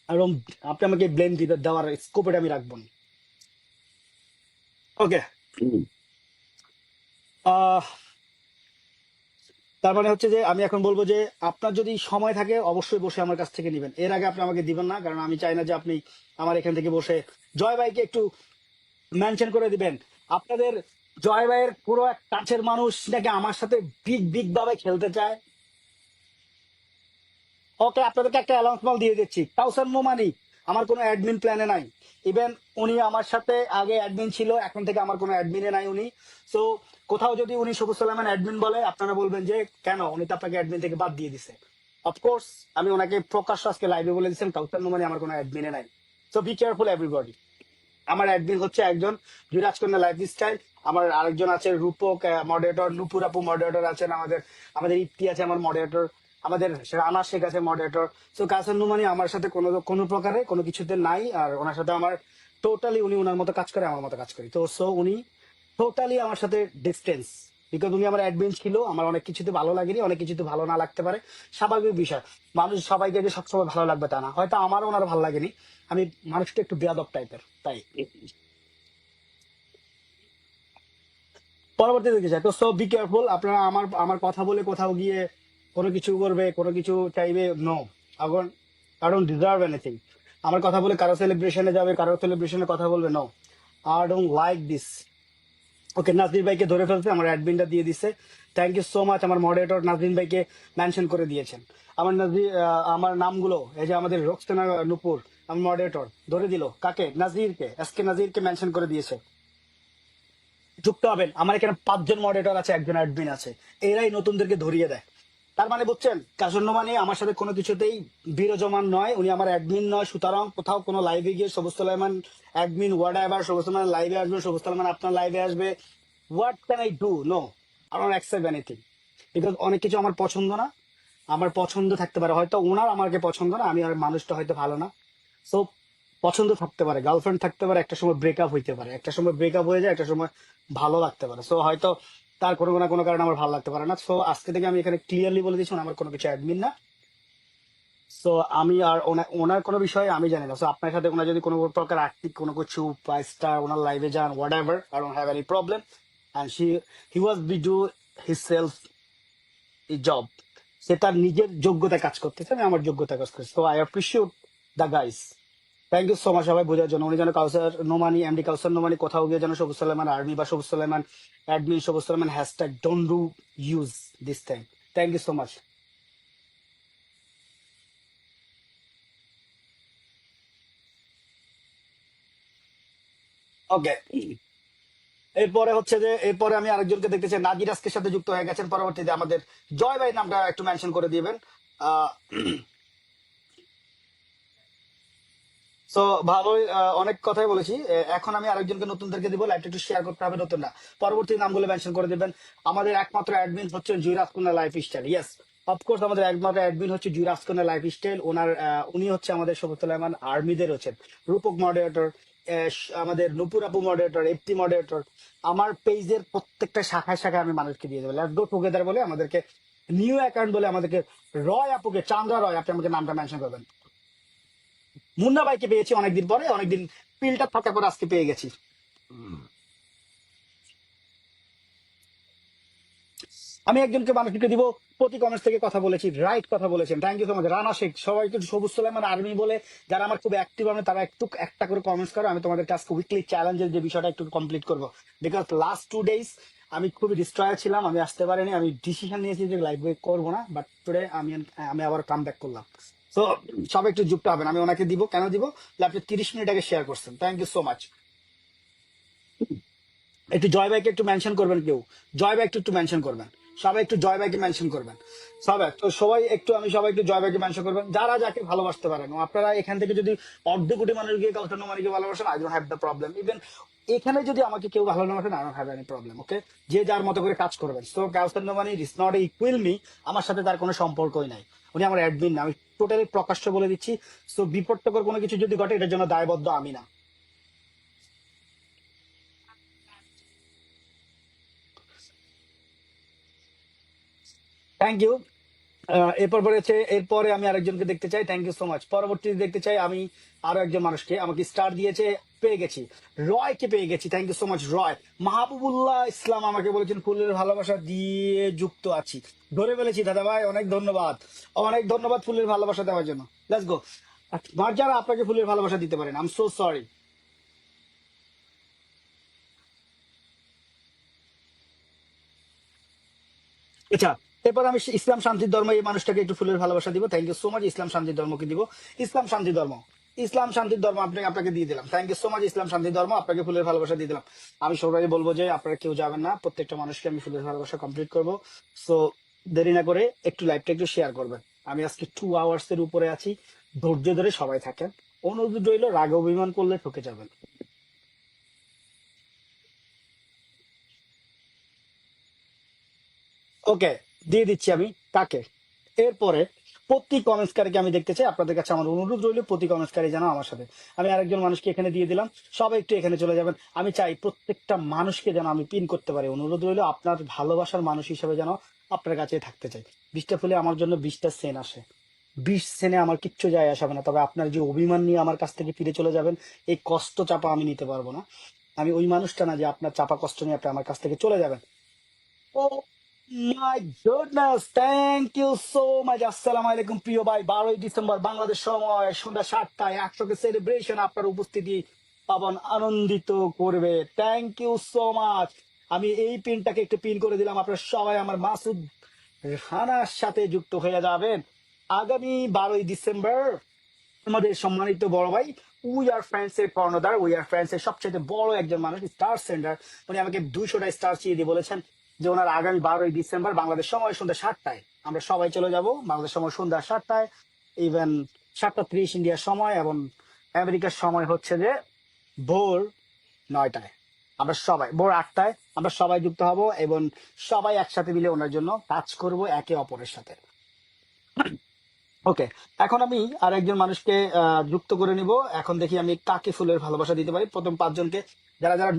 [SPEAKER 1] এবং আপনি আমাকে ব্লেম দিতে দেওয়ার স্কোপে আমি রাখবো না। ওকে, আহ তার মানে হচ্ছে যে আমি এখন বলবো যে আপনার যদি সময় থাকে অবশ্যই বসে আমার কাছ থেকে নেবেন, এর আগে আপনি আমাকে দিবেন না, কারণ আমি চাই না যে আপনি আমার এখান থেকে বসে। জয় ভাইকে একটু মেনশন করে দিবেন। আপনাদের জয় ভাইয়ের পুরো এক কাছের মানুষ নাকি আমার সাথে বিগ বিগ ভাবে খেলতে চায়। ওকে, আপনাদেরকে একটা অ্যানাউন্সমেন্ট দিয়ে দিচ্ছি, কাউসার নোমানি আমার কোনো অ্যাডমিন প্ল্যানে নাই। ইভেন উনি আমার সাথে আগে অ্যাডমিন ছিল, এখন থেকে আমার কোনো অ্যাডমিনে নাই উনি। সো কোথাও যদি উনি সবুজ সালামান অ্যাডমিন বলে, আপনারা বলবেন যে কেন উনি তো আপনাকে অ্যাডমিন থেকে বাদ দিয়ে দিছে। অফকোর্স আমি ওনাকে প্রকাশ্য আজকে লাইভে বলে দিচ্ছেন, কাউসার নোমানি আমার কোনো অ্যাডমিনে নাই। So be careful everybody. আমার অ্যাডমিন হচ্ছে একজন, যুবরাজকন্যা লাইফ স্টাইল। আমার আরেকজন আছে রূপক মডারেটর, নুপুর আপু মডারেটর আছেন, আমাদের আমাদের ইপ্তি আছে আমার মডারেটর, আমাদের রানা শেখ আছে মডারেটর। সো কাসার নুমানি আমার সাথে কোনো কোনো প্রকারে কোনো কিছুতে নাই, আর ওনার সাথে আমার টোটালি, উনি ওনার মতো কাজ করে, আমার মতো কাজ করি। তো সো উনি টোটালি আমার সাথে ডিস্টেন্স, বিকজ উনি আমার অ্যাডমিন ছিল। আমার অনেক কিছুতে ভালো লাগেনি, অনেক কিছুতে ভালো না লাগতে পারে, স্বাভাবিক বিষয়। মানুষ সবাইকে যে সবসময় ভালো লাগবে তা না, হয়তো আমারও ওনার ভালো লাগেনি। আমি মানুষটা একটু বেয়াদব টাইপের, তাই। পরবর্তী দিকে যায় তো, সো বি কেয়ারফুল। আপনারা আমার আমার কথা বলে কোথাও গিয়ে কোনো কিছু করবে, কোনো কিছু চাইবে, নো। এখন আই ডোন্ট ডিজার্ভ এনিথিং। আমার কথা বলে কারো সেলিব্রেশনে যাবে, কারো সেলিব্রেশনে কথা বলবে, no, I don't like this. ওকে, নাজরিন ভাইকে ধরে ফেলছে, আমার অ্যাডমিনটা দিয়ে দিছে, থ্যাংক ইউ সো মাচ। আমার মডারেটর নাজরিন ভাইকে মেনশন করে দিয়েছেন। আমার আমার নামগুলো, এই যে আমাদের রোকসানা নুপুর, আমার মডারেটর ধরে দিল কাকে? নাজিরকে, এসকে নাজিরকে মেনশন করে দিয়েছে। যুক্ত হবেন, আমার এখানে 5জন মডারেটর আছে, একজন অ্যাডমিন আছে, এরাই নতুনদেরকে ধরিয়ে দেয়। তার মানে বুঝছেন, কাজন্য মানে আমার সাথে কোনো কিছুতেই বিরজমান নয়, উনি আমার অ্যাডমিন নয়। সুতরাং কোথাও কোনো লাইভে গিয়ে সবুজ সালামান অ্যাডমিন ওয়ার্ড এবার সবুজ সালামান লাইভে আসবে, সবুজ সালামান আপনার লাইভে আসবে, what can I do? No, I don't accept anything. Because অনেক কিছু আমার পছন্দ না। আমার পছন্দ থাকতে পারে, হয়তো ওনার আমাকে পছন্দ না, আমি আর মানুষটা হয়তো ভালো না। সো পছন্দ থাকতে পারে, গার্লফ্রেন্ড থাকতে পারে, একটা সময় ব্রেকআপ হইতে পারে, একটা সময় ব্রেকআপ হয়ে যায়, একটা সময় ভালো লাগতে পারে। সো হয়তো তার কোনো না কোনো কারণে আমার ভালো লাগতে পারে না। সো আজকে থেকে আমি এখানে ক্লিয়ারলি বলে দিচ্ছি, আমার কোনো কিছু অ্যাডমিন না। সো আমি আর ওনার কোনো বিষয়ে আমি জানি না। সো আপনার সাথে ওনার যদি কোনো প্রকার আর্থিক কোনো কিছু স্টার ওনার লাইভে যান, what ever, I don't have any problem. And he was B do his self job. সে তার নিজের যোগ্যতায় কাজ করতেছে, আমি আমার যোগ্যতায় কাজ করছি। So I appreciate the guys. Thank you so much সবাই বোঝার জন্য। উনি যেন কাউসার নোমানি, এমডি কাউসার নোমানি কোথাও গিয়ে যেন সবুজ সালেমান আর্মি বা সবুজ সালেমান অ্যাডমিন, সবুজ Saleman hashtag don't do use this thing. Thank you so much. ওকে, এরপরে হচ্ছে যে এরপরে আমি আরেকজনকে দেখতে চাই, নাজির আজকের সাথে যুক্ত হয়ে গেছেন। পরবর্তীতে আমাদের জয় ভাই নামটা একটু মেনশন করে দিবেন। আহ তো ভালোই, অনেক কথাই বলেছি। এখন আমি আরেকজনকে নতুনদেরকে দিব, লাইভটা একটু শেয়ার করতে হবে নতুন না। পরবর্তী নামগুলো মেনশন করে দিবেন। আমাদের একমাত্র অ্যাডমিন হচ্ছে জুইরাজ কুন্না লাইফ স্টাইল। ইয়েস, অফকোর্স আমাদের একমাত্র অ্যাডমিন হচ্ছে জুইরাজ কুন্না লাইফ স্টাইল। ওনার উনি হচ্ছে আমাদের সবুজমান আর্মিদের হচ্ছেন রূপক মডারেটর, আমাদের নুপুর আপু মডারেটর, এফটি মডারেটর। আমার পেজের প্রত্যেকটা শাখায় শাখায় আমি মানুষকে দিয়ে দেবো। লেটস গো টুগেদার বলে আমাদেরকে নিউ অ্যাকাউন্ট বলে আমাদেরকে রয় আপুকে, চান্দ্রা রয়, আপনি আমাকে নামটা মেনশন করবেন। মুন্না ভাইকে পেয়েছি অনেকদিন পরে, অনেকদিন পিলটা থাকার পর আজকে পেয়ে গেছি। আমি একজনকে মানুষকে দিব, প্রতি কমেন্টস থেকে কথা বলেছি, রাইট কথা বলেছেন। Thank you so much. Rana Sheikh, সবাই একটু সবুজ সুলাইমান আর্মি বলে যারা আমার খুব অ্যাক্টিভ হবে তারা একটু একটা করে কমেন্টস করো। আমি তোমাদের কাছে উইকলি চ্যালেঞ্জের যে বিষয়টা একটু কমপ্লিট করবো, বিকজ লাস্ট 2 days আমি খুবই ডিস্ট্রয় ছিলাম, আমি আসতে পারিনি। আমি ডিসিশন নিয়েছি যে লাইভ বই করবো না, বাট টুডে আমি আমি আবার কাম ব্যাক করলাম। তো সবাই একটু যুক্ত হবেন। আমি ওনাকে দিব, কেন দিব, আপনি 30 মিনিট আগে শেয়ার করছেন। Thank you so much. একটু জয় ভাইকে একটু মেনশন করবেন কেউ, জয় ভাই একটু একটু মেনশন করবেন, সবাই একটু জয় ভাইকে মেনশন করবেন। সবাই তো সবাই একটু, আমি সবাই একটু জয় ভাইকে মেনশন করবেন, যারা যাকে ভালোবাসতে পারেন। আপনারা এখান থেকে যদি অর্ধ কোটি মানুষ গিয়ে কাউসার নোমানিকে ভালোবাসেন, I don't have the problem. Even এখানে যদি আমাকে কেউ ভালো না বাসেন, I don't have any problem. ওকে, যে যার মতো করে কাজ করবেন। So Kawsar Nomani is not equal me, আমার সাথে তার কোনো সম্পর্কই নাই। উনি আমার অ্যাডমিন না, আমি টোটালি প্রকাশ্য বলে দিচ্ছি। সো বিপর্যকর কোনো কিছু যদি ঘটে, এটার জন্য দায়বদ্ধ আমি না। Thank you. এরপর পড়েছে, এরপরে আমি আরেকজনকে দেখতে চাই। Thank you so much. পরবর্তী দেখতে চাই আমি আরো একজন মানুষকে, আমাকে স্টার দিয়েছে, পেয়ে গেছি, রয়কে পেয়ে গেছি। থ্যাংক ইউ সো মাচ রয়। মাহবুবুল্লাহ ইসলাম আমাকে বলেছেন ফুলের ভালোবাসা দিয়ে যুক্ত আছি। ধরে ফেলেছি দাদা ভাই, অনেক ধন্যবাদ, অনেক ধন্যবাদ ফুলের ভালোবাসা দেওয়ার জন্য। Let's go. যারা আপনাকে ফুলের ভালোবাসা দিতে পারেন, আই এম সো সরি। আচ্ছা, এরপর আমি ইসলাম শান্তির ধর্ম এই মানুষটাকে একটু ফুলের ভালোবাসা দিব। Thank you so much. ইসলাম শান্তির ধর্মকে দিব, ইসলাম শান্তির ধর্ম, ইসলাম শান্তির ধর্ম আপনাকে আপনাকে দিয়ে দিলাম। থ্যাংক ইউ সো মাচ ইসলাম শান্তির ধর্ম, আপনাকে ফুলের ভালোবাসা দিয়ে দিলাম। আমি সবাই বলবো যে আপনারা কেউ যাবেন না, প্রত্যেকটা মানুষকে আমি ফুলের ভালোবাসা কমপ্লিট করবো। সো দেরি না করে একটু লাইভটা একটু শেয়ার করবেন। আমি আজকে 2 hours এর উপরে আছি, ধৈর্য ধরে সবাই থাকেন। অনুরোধ রইল, রাগ অভিমান করলে ঠকে যাবেন। ওকে, দিয়ে দিচ্ছি আমি কাকে। এরপরে প্রতি কমেন্টসকারীকে আমি দেখতে চাই। আপনাদের কাছে আমার অনুরোধ রইল, প্রতি কমেন্টসকারী যেন আমার সাথে, আমি আরেকজন মানুষকে এখানে দিয়ে দিলাম, সবাই একটু এখানে চলে যাবেন। আমি চাই প্রত্যেকটা মানুষকে যেন আমি পিন করতে পারি। অনুরোধ রইল, আপনার ভালোবাসার মানুষ হিসেবে যেন আপনার কাছে থাকতে চাই। 20টা ফুলে আমার জন্য 20টা সেন আসে, 20 সেনে আমার কিচ্ছু যায় আসবে না। তবে আপনার যে অভিমান নিয়ে আমার কাছ থেকে ফিরে চলে যাবেন, এই কষ্ট চাপা আমি নিতে পারবো না। আমি ওই মানুষটা না যে আপনার চাপা কষ্ট নিয়ে আপনি আমার কাছ থেকে চলে যাবেন। ও my goodness, thank you so much. আসসালামু আলাইকুম প্রিয় ভাই। 12ই ডিসেম্বর বাংলাদেশ সময় সন্ধ্যা 7টায় 100কে সেলিব্রেশন, আপনার উপস্থিতি পাবন আনন্দিত করবে। Thank you so much. আমি এই পিনটাকে একটু পিন করে দিলাম, আপনারা সবাই আমার মাসুদ রানার সাথে যুক্ত হয়ে যাবেন আগামী 12ই ডিসেম্বর। আমাদের সম্মানিত বড় ভাই, উই আর ফ্রেন্ডস এর কর্ণধার, উই আর ফ্রেন্ডস এর সবচেয়ে বড় একজন মানুষ, স্টার সেন্ডার। উনি আমাকে 200টা স্টার চেয়ে দিয়ে বলেছেন যে ওনার আগামী 12ই ডিসেম্বর বাংলাদেশ সময় সন্ধ্যা 7টায় আমরা সবাই চলে যাব। বাংলাদেশ সময় সন্ধ্যা 7টায়, ইভেন 7টা 30 ইন্ডিয়ার সময়, এবং আমেরিকার সময় হচ্ছে যে ভোর 9টায়। আমরা সবাই ভোর 8টায় আমরা সবাই যুক্ত হব, এবং সবাই একসাথে মিলে ওনার জন্য কাজ করব একে অপরের সাথে। ওকে, এখন আমি আর একজন মানুষকে যুক্ত করে নিব। এখন দেখি আমি কাকে ফুলের ভালোবাসা দিতে পারি। প্রথম 5 জনকে, যারা যারা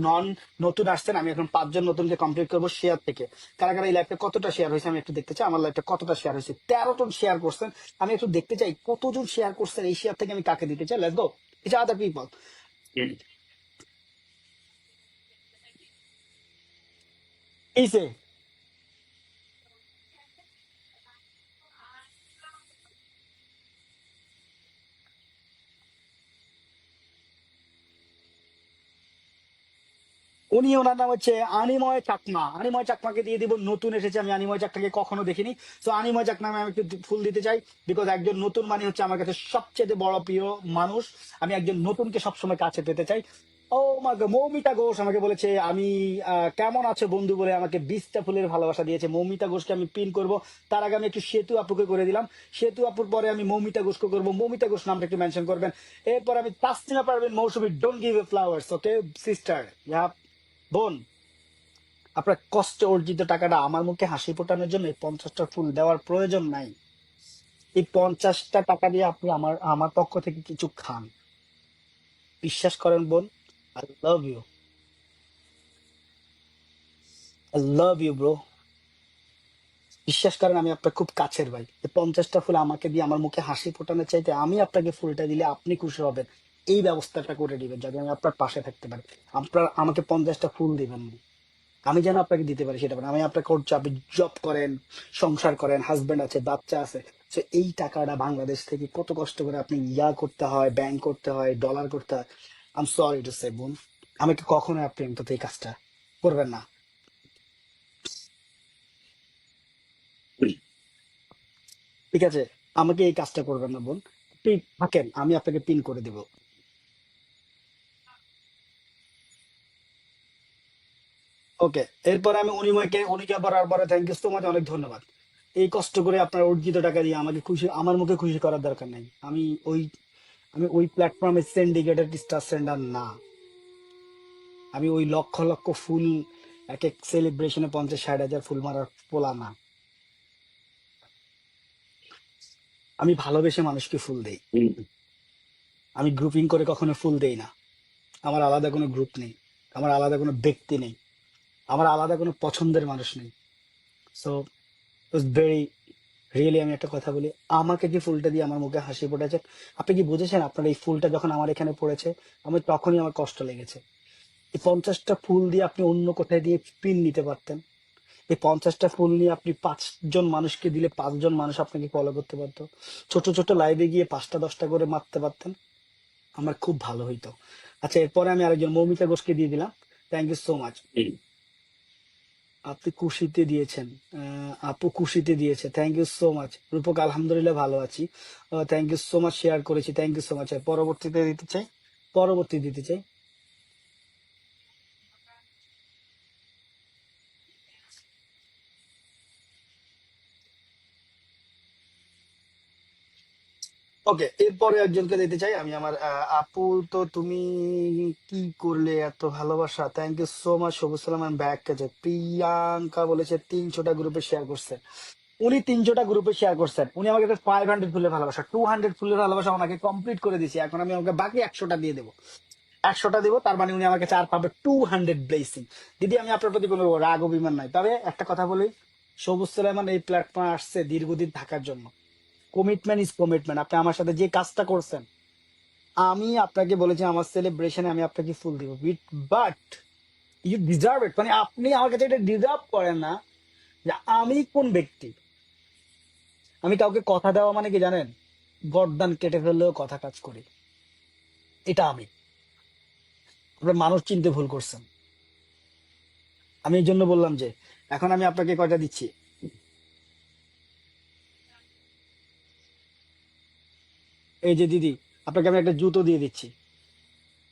[SPEAKER 1] নতুন আসছেন, আমি এখন 5 জন নতুনকে কমপ্লিট করবো শেয়ার থেকে। কারা কারা এই লাইভটা কতটা শেয়ার হয়েছে আমি একটু দেখতে চাই। আমার লাইভটা কতটা শেয়ার হয়েছে, 13 জন শেয়ার করছেন। আমি একটু দেখতে চাই কতজন শেয়ার করছেন, এই শেয়ার থেকে আমি কাকে দিতে চাই। Let's go, it's other people. এইসে, উনি, ওনার নাম হচ্ছে আনিময় চাকমা। আনিময় চাকমাকে দিয়ে দিব, নতুন এসেছে, আমি আনিময় চাকমাকে কখনো দেখিনি। তো আনিময় চাকমা আমি একটু ফুল দিতে চাই, বিকজ একজন নতুন মানে হচ্ছে আমার কাছে সবচেয়ে বড় প্রিয় মানুষ। আমি একজন নতুনকে সবসময় কাছে পেতে চাই। ও মা গো, মৌমিতা ঘোষ আমাকে বলেছে আমি কেমন আছো বন্ধু বলে আমাকে 20টা ফুলের ভালোবাসা দিয়েছে। মৌমিতা ঘোষকে আমি পিন করব। তার আগে আমি একটু সেতু আপুকে করে দিলাম। সেতু আপুর পরে আমি মৌমিতা ঘোষকে করবো। মৌমিতা ঘোষ নামটা একটু মেনশন করবেন। এরপর আমি তাসনিমা পারবেন মৌসুমী, don't give a flowers, okay sister. বোন, আপনার কষ্টে অর্জিত টাকাটা আমার মুখে হাসি ফোটানোর জন্য এই 50টা ফুল দেওয়ার প্রয়োজন নাই। এই 50টা টাকা দিয়ে আপনি আমার আমার পক্ষ থেকে কিছু খান। বিশ্বাস করেন বোন, I love you, I love you bro. বিশ্বাস করেন আমি আপনার খুব কাছের ভাই। এই 50টা ফুল আমাকে দিয়ে আমার মুখে হাসি ফোটানোর চাইতে আমি আপনাকে ফুলটা দিলে আপনি খুশি হবেন। এই ব্যবস্থাটা করে দিবেন যাতে আমি আপনার পাশে থাকতে পারি। আপনার আমাকে 50টা ফুল দিবেন না, আমি যেন আপনাকে দিতে পারি সেটা বলে। আমি আপনাকে করছি, আপনি জব করেন, সংসার করেন, হাজবেন্ড আছে, বাচ্চা আছে। তো এই টাকাটা বাংলাদেশ থেকে কত কষ্ট করে আপনি করতে হয়, ব্যাংক করতে হয়, ডলার করতে হয়। I am sorry to say বোন, আমাকে কখনো আপনি অন্তত এই কাজটা করবেন না। ঠিক আছে, আমাকে এই কাজটা করবেন না বোন। আপনি থাকেন, আমি আপনাকে পিন করে দিব। ওকে, এরপরে আমি অনিময়কে, অনিকা বরার পরে থ্যাংক ইউ সো মাচ, অনেক ধন্যবাদ। এই কষ্ট করে আপনার অর্জিত টাকা দিয়ে আমাকে খুশি, আমার মুখে খুশি করার দরকার নেই। ওই আমি ওই প্ল্যাটফর্মে সিন্ডিকেটেড স্টার সেন্ডার না। আমি ওই লক্ষ লক্ষ ফুল এক এক সেলিব্রেশনে 50-60 হাজার ফুল মারার পোলা না। আমি ভালোবেসে মানুষকে ফুল দেই। আমি গ্রুপিং করে কখনো ফুল দেই না। আমার আলাদা কোনো গ্রুপ নেই, আমার আলাদা কোনো ব্যক্তি নেই, আমার আলাদা কোনো পছন্দের মানুষ নেই। সো ভেরি রিয়েলি আমি একটা কথা বলি, আমাকে যে ফুলটা দিয়ে আমার মুখে হাসি ফুটেছে, আপনি কি বুঝেছেন? আপনার এই ফুলটা যখন আমার এখানে পড়েছে, আমি তখনই আমার কষ্ট লেগেছে। এই 50টা ফুল দিয়ে আপনি অন্য কোথায় দিয়ে পিন নিতে পারতেন। এই 50টা ফুল নিয়ে আপনি 5জন মানুষকে দিলে 5জন মানুষ আপনাকে ফলো করতে পারতো। ছোট ছোট লাইভে গিয়ে 5টা 10টা করে মারতে পারতেন, আমার খুব ভালো হইতো। আচ্ছা, এরপরে আমি আরেকজন মৌমিতা ঘোষকে দিয়ে দিলাম। Thank you so much. আপনি খুশিতে দিয়েছেন, আপু খুশিতে দিয়েছে, thank you so much. Rupak আলহামদুলিল্লাহ ভালো আছি, thank you so much, share করেছি, থ্যাংক ইউ সো মাচ। পরবর্তীতে দিতে চাই, পরবর্তী দিতে চাই। ওকে, এরপরে একজনকে দিতে চাই আমি, আমার আপু। তো তুমি কি করলে এত ভালোবাসা, থ্যাংক ইউ সো মাচ। সবুজ সালাম ব্যাক কাছে প্রিয়াঙ্কা বলেছে 300টা গ্রুপে শেয়ার করছে। উনি 300টা গ্রুপে শেয়ার করছেন, উনি আমাকে 500 ফুলের ভালোবাসা, 200 ফুলের ভালোবাসা ওনাকে কমপ্লিট করে দিয়েছি। এখন আমি আমাকে বাকি 100টা দিয়ে দেবো, 100টা দিব, তার মানে উনি আমাকে 4 পাবে 200 ব্লেসিং। দিদি, আমি আপনার প্রতি কোনো রাগ অভিমান নাই, তবে একটা কথা বলি, সবুজ সালেমান এই প্ল্যাটফর্মে আসছে দীর্ঘদিন থাকার জন্য। Commitment is commitment. আপনি আমার সাথে যে কাজটা করছেন, আমি আপনাকে বলেছি আমার সেলিব্রেশনে আমি আপনাকে ফুল দিব, বাট ইউ ডিজার্ভ ইট। মানে আপনি আমার কাছে এটা ডিজার্ভ করেন না যে আমি কোন ব্যক্তি। আমি কাউকে কথা দেওয়া মানে কি জানেন? গর্দান কেটে ফেললেও কথা কাজ করি, এটা আমি। আপনার মানুষ চিনতে ভুল করছেন। আমি এই জন্য বললাম যে এখন আমি আপনাকে কয়টা দিচ্ছি। এই যে দিদি, আপনাকে আমি একটা জুতো দিয়ে দিচ্ছি,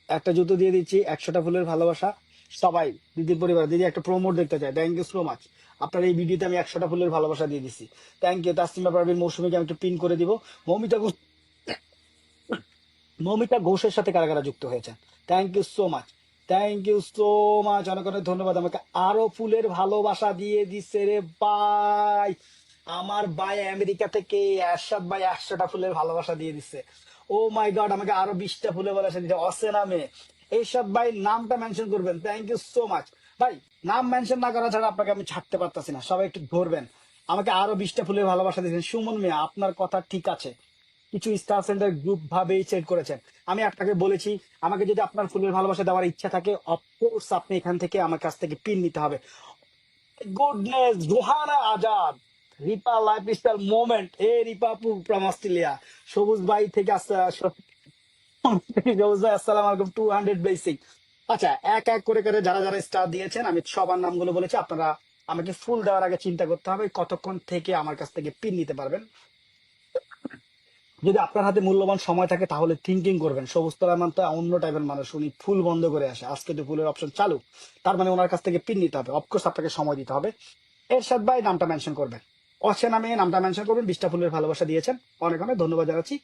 [SPEAKER 1] একটা জুতো দিয়ে দিচ্ছি, 100টা ফুলের ভালোবাসা। সবাই দিদির পরিবার, দিদি একটা প্রমোট দেখতে চায়, থ্যাংক ইউ সো মাচ। আপনার এই ভিডিওতে আমি 100টা ফুলের ভালোবাসা দিয়ে দিচ্ছি, থ্যাংক ইউ। তাসনিমা পারভিন মৌসুমীকে আমি একটু পিন করে দিব। মৌমিতা ঘোষ, মৌমিতা ঘোষের সাথে কারা কারা যুক্ত হয়েছে, thank you so much, thank you so much, অনেক অনেক ধন্যবাদ। আমাকে আরো ফুলের ভালোবাসা দিয়ে দিচ্ছে রে ভাই। আমার ভাই আমেরিকা থেকে এরশাদ ভাই 100টা ফুলের ভালোবাসা দিয়ে দিচ্ছে। ও মাই গড, আমাকে আরো 20টা ফুলের ভালোবাসা দিচ্ছে অসেনামে। এরশাদ ভাই নামটা মেনশন করবেন, থ্যাংক ইউ সো মাচ। ভাই, নাম মেনশন না করা ছাড়া আপনাকে আমি ছাড়তে পারতাছি না, সবাই একটু ধরবেন। আমাকে আরো 20টা ফুলের ভালোবাসা দিয়েছেন। সুমন মিয়া, আপনার কথা ঠিক আছে, কিছু স্টার সেন্টার গ্রুপ ভাবেই সেট করেছেন। আমি আপনাকে বলেছি, আমাকে যদি আপনার ফুলের ভালোবাসা দেওয়ার ইচ্ছা থাকে, অফকোর্স আপনি এখান থেকে আমার কাছ থেকে পিন নিতে হবে। Goodness, Rohana Azad, Ripa life style moment, এ রিপা আপু ফ্রম অস্ট্রেলিয়া, সবুজ ভাই থেকে আসছে, সবুজ ভাই আসসালাম আলাইকুম, 200 বেসিক। আচ্ছা, এক এক করে করে যারা যারা স্টার দিয়েছেন আমি সবার নামগুলো বলেছি। আপনারা আমাকে ফুল দেওয়ার আগে চিন্তা করতে হবে কতক্ষণ থেকে আমার কাছ থেকে পিন নিতে পারবেন। যদি আপনার হাতে মূল্যবান সময় থাকে তাহলে থিঙ্কিং করবেন। সবুজ তলামান তো অন্য টাইপের মানুষ, উনি ফুল বন্ধ করে আসে, আজকে তো ফুলের অপশন চালু, তার মানে ওনার কাছ থেকে পিন নিতে হবে। অফকোর্স আপনাকে সময় দিতে হবে। এরশাদ ভাই নামটা মেনশন করবেন, অচেনা মেয়ে নামটা মেনশন করবেন। 20টা ফুলের ভালোবাসা দিয়েছেন, অনেক অনেক ধন্যবাদ জানাচ্ছি।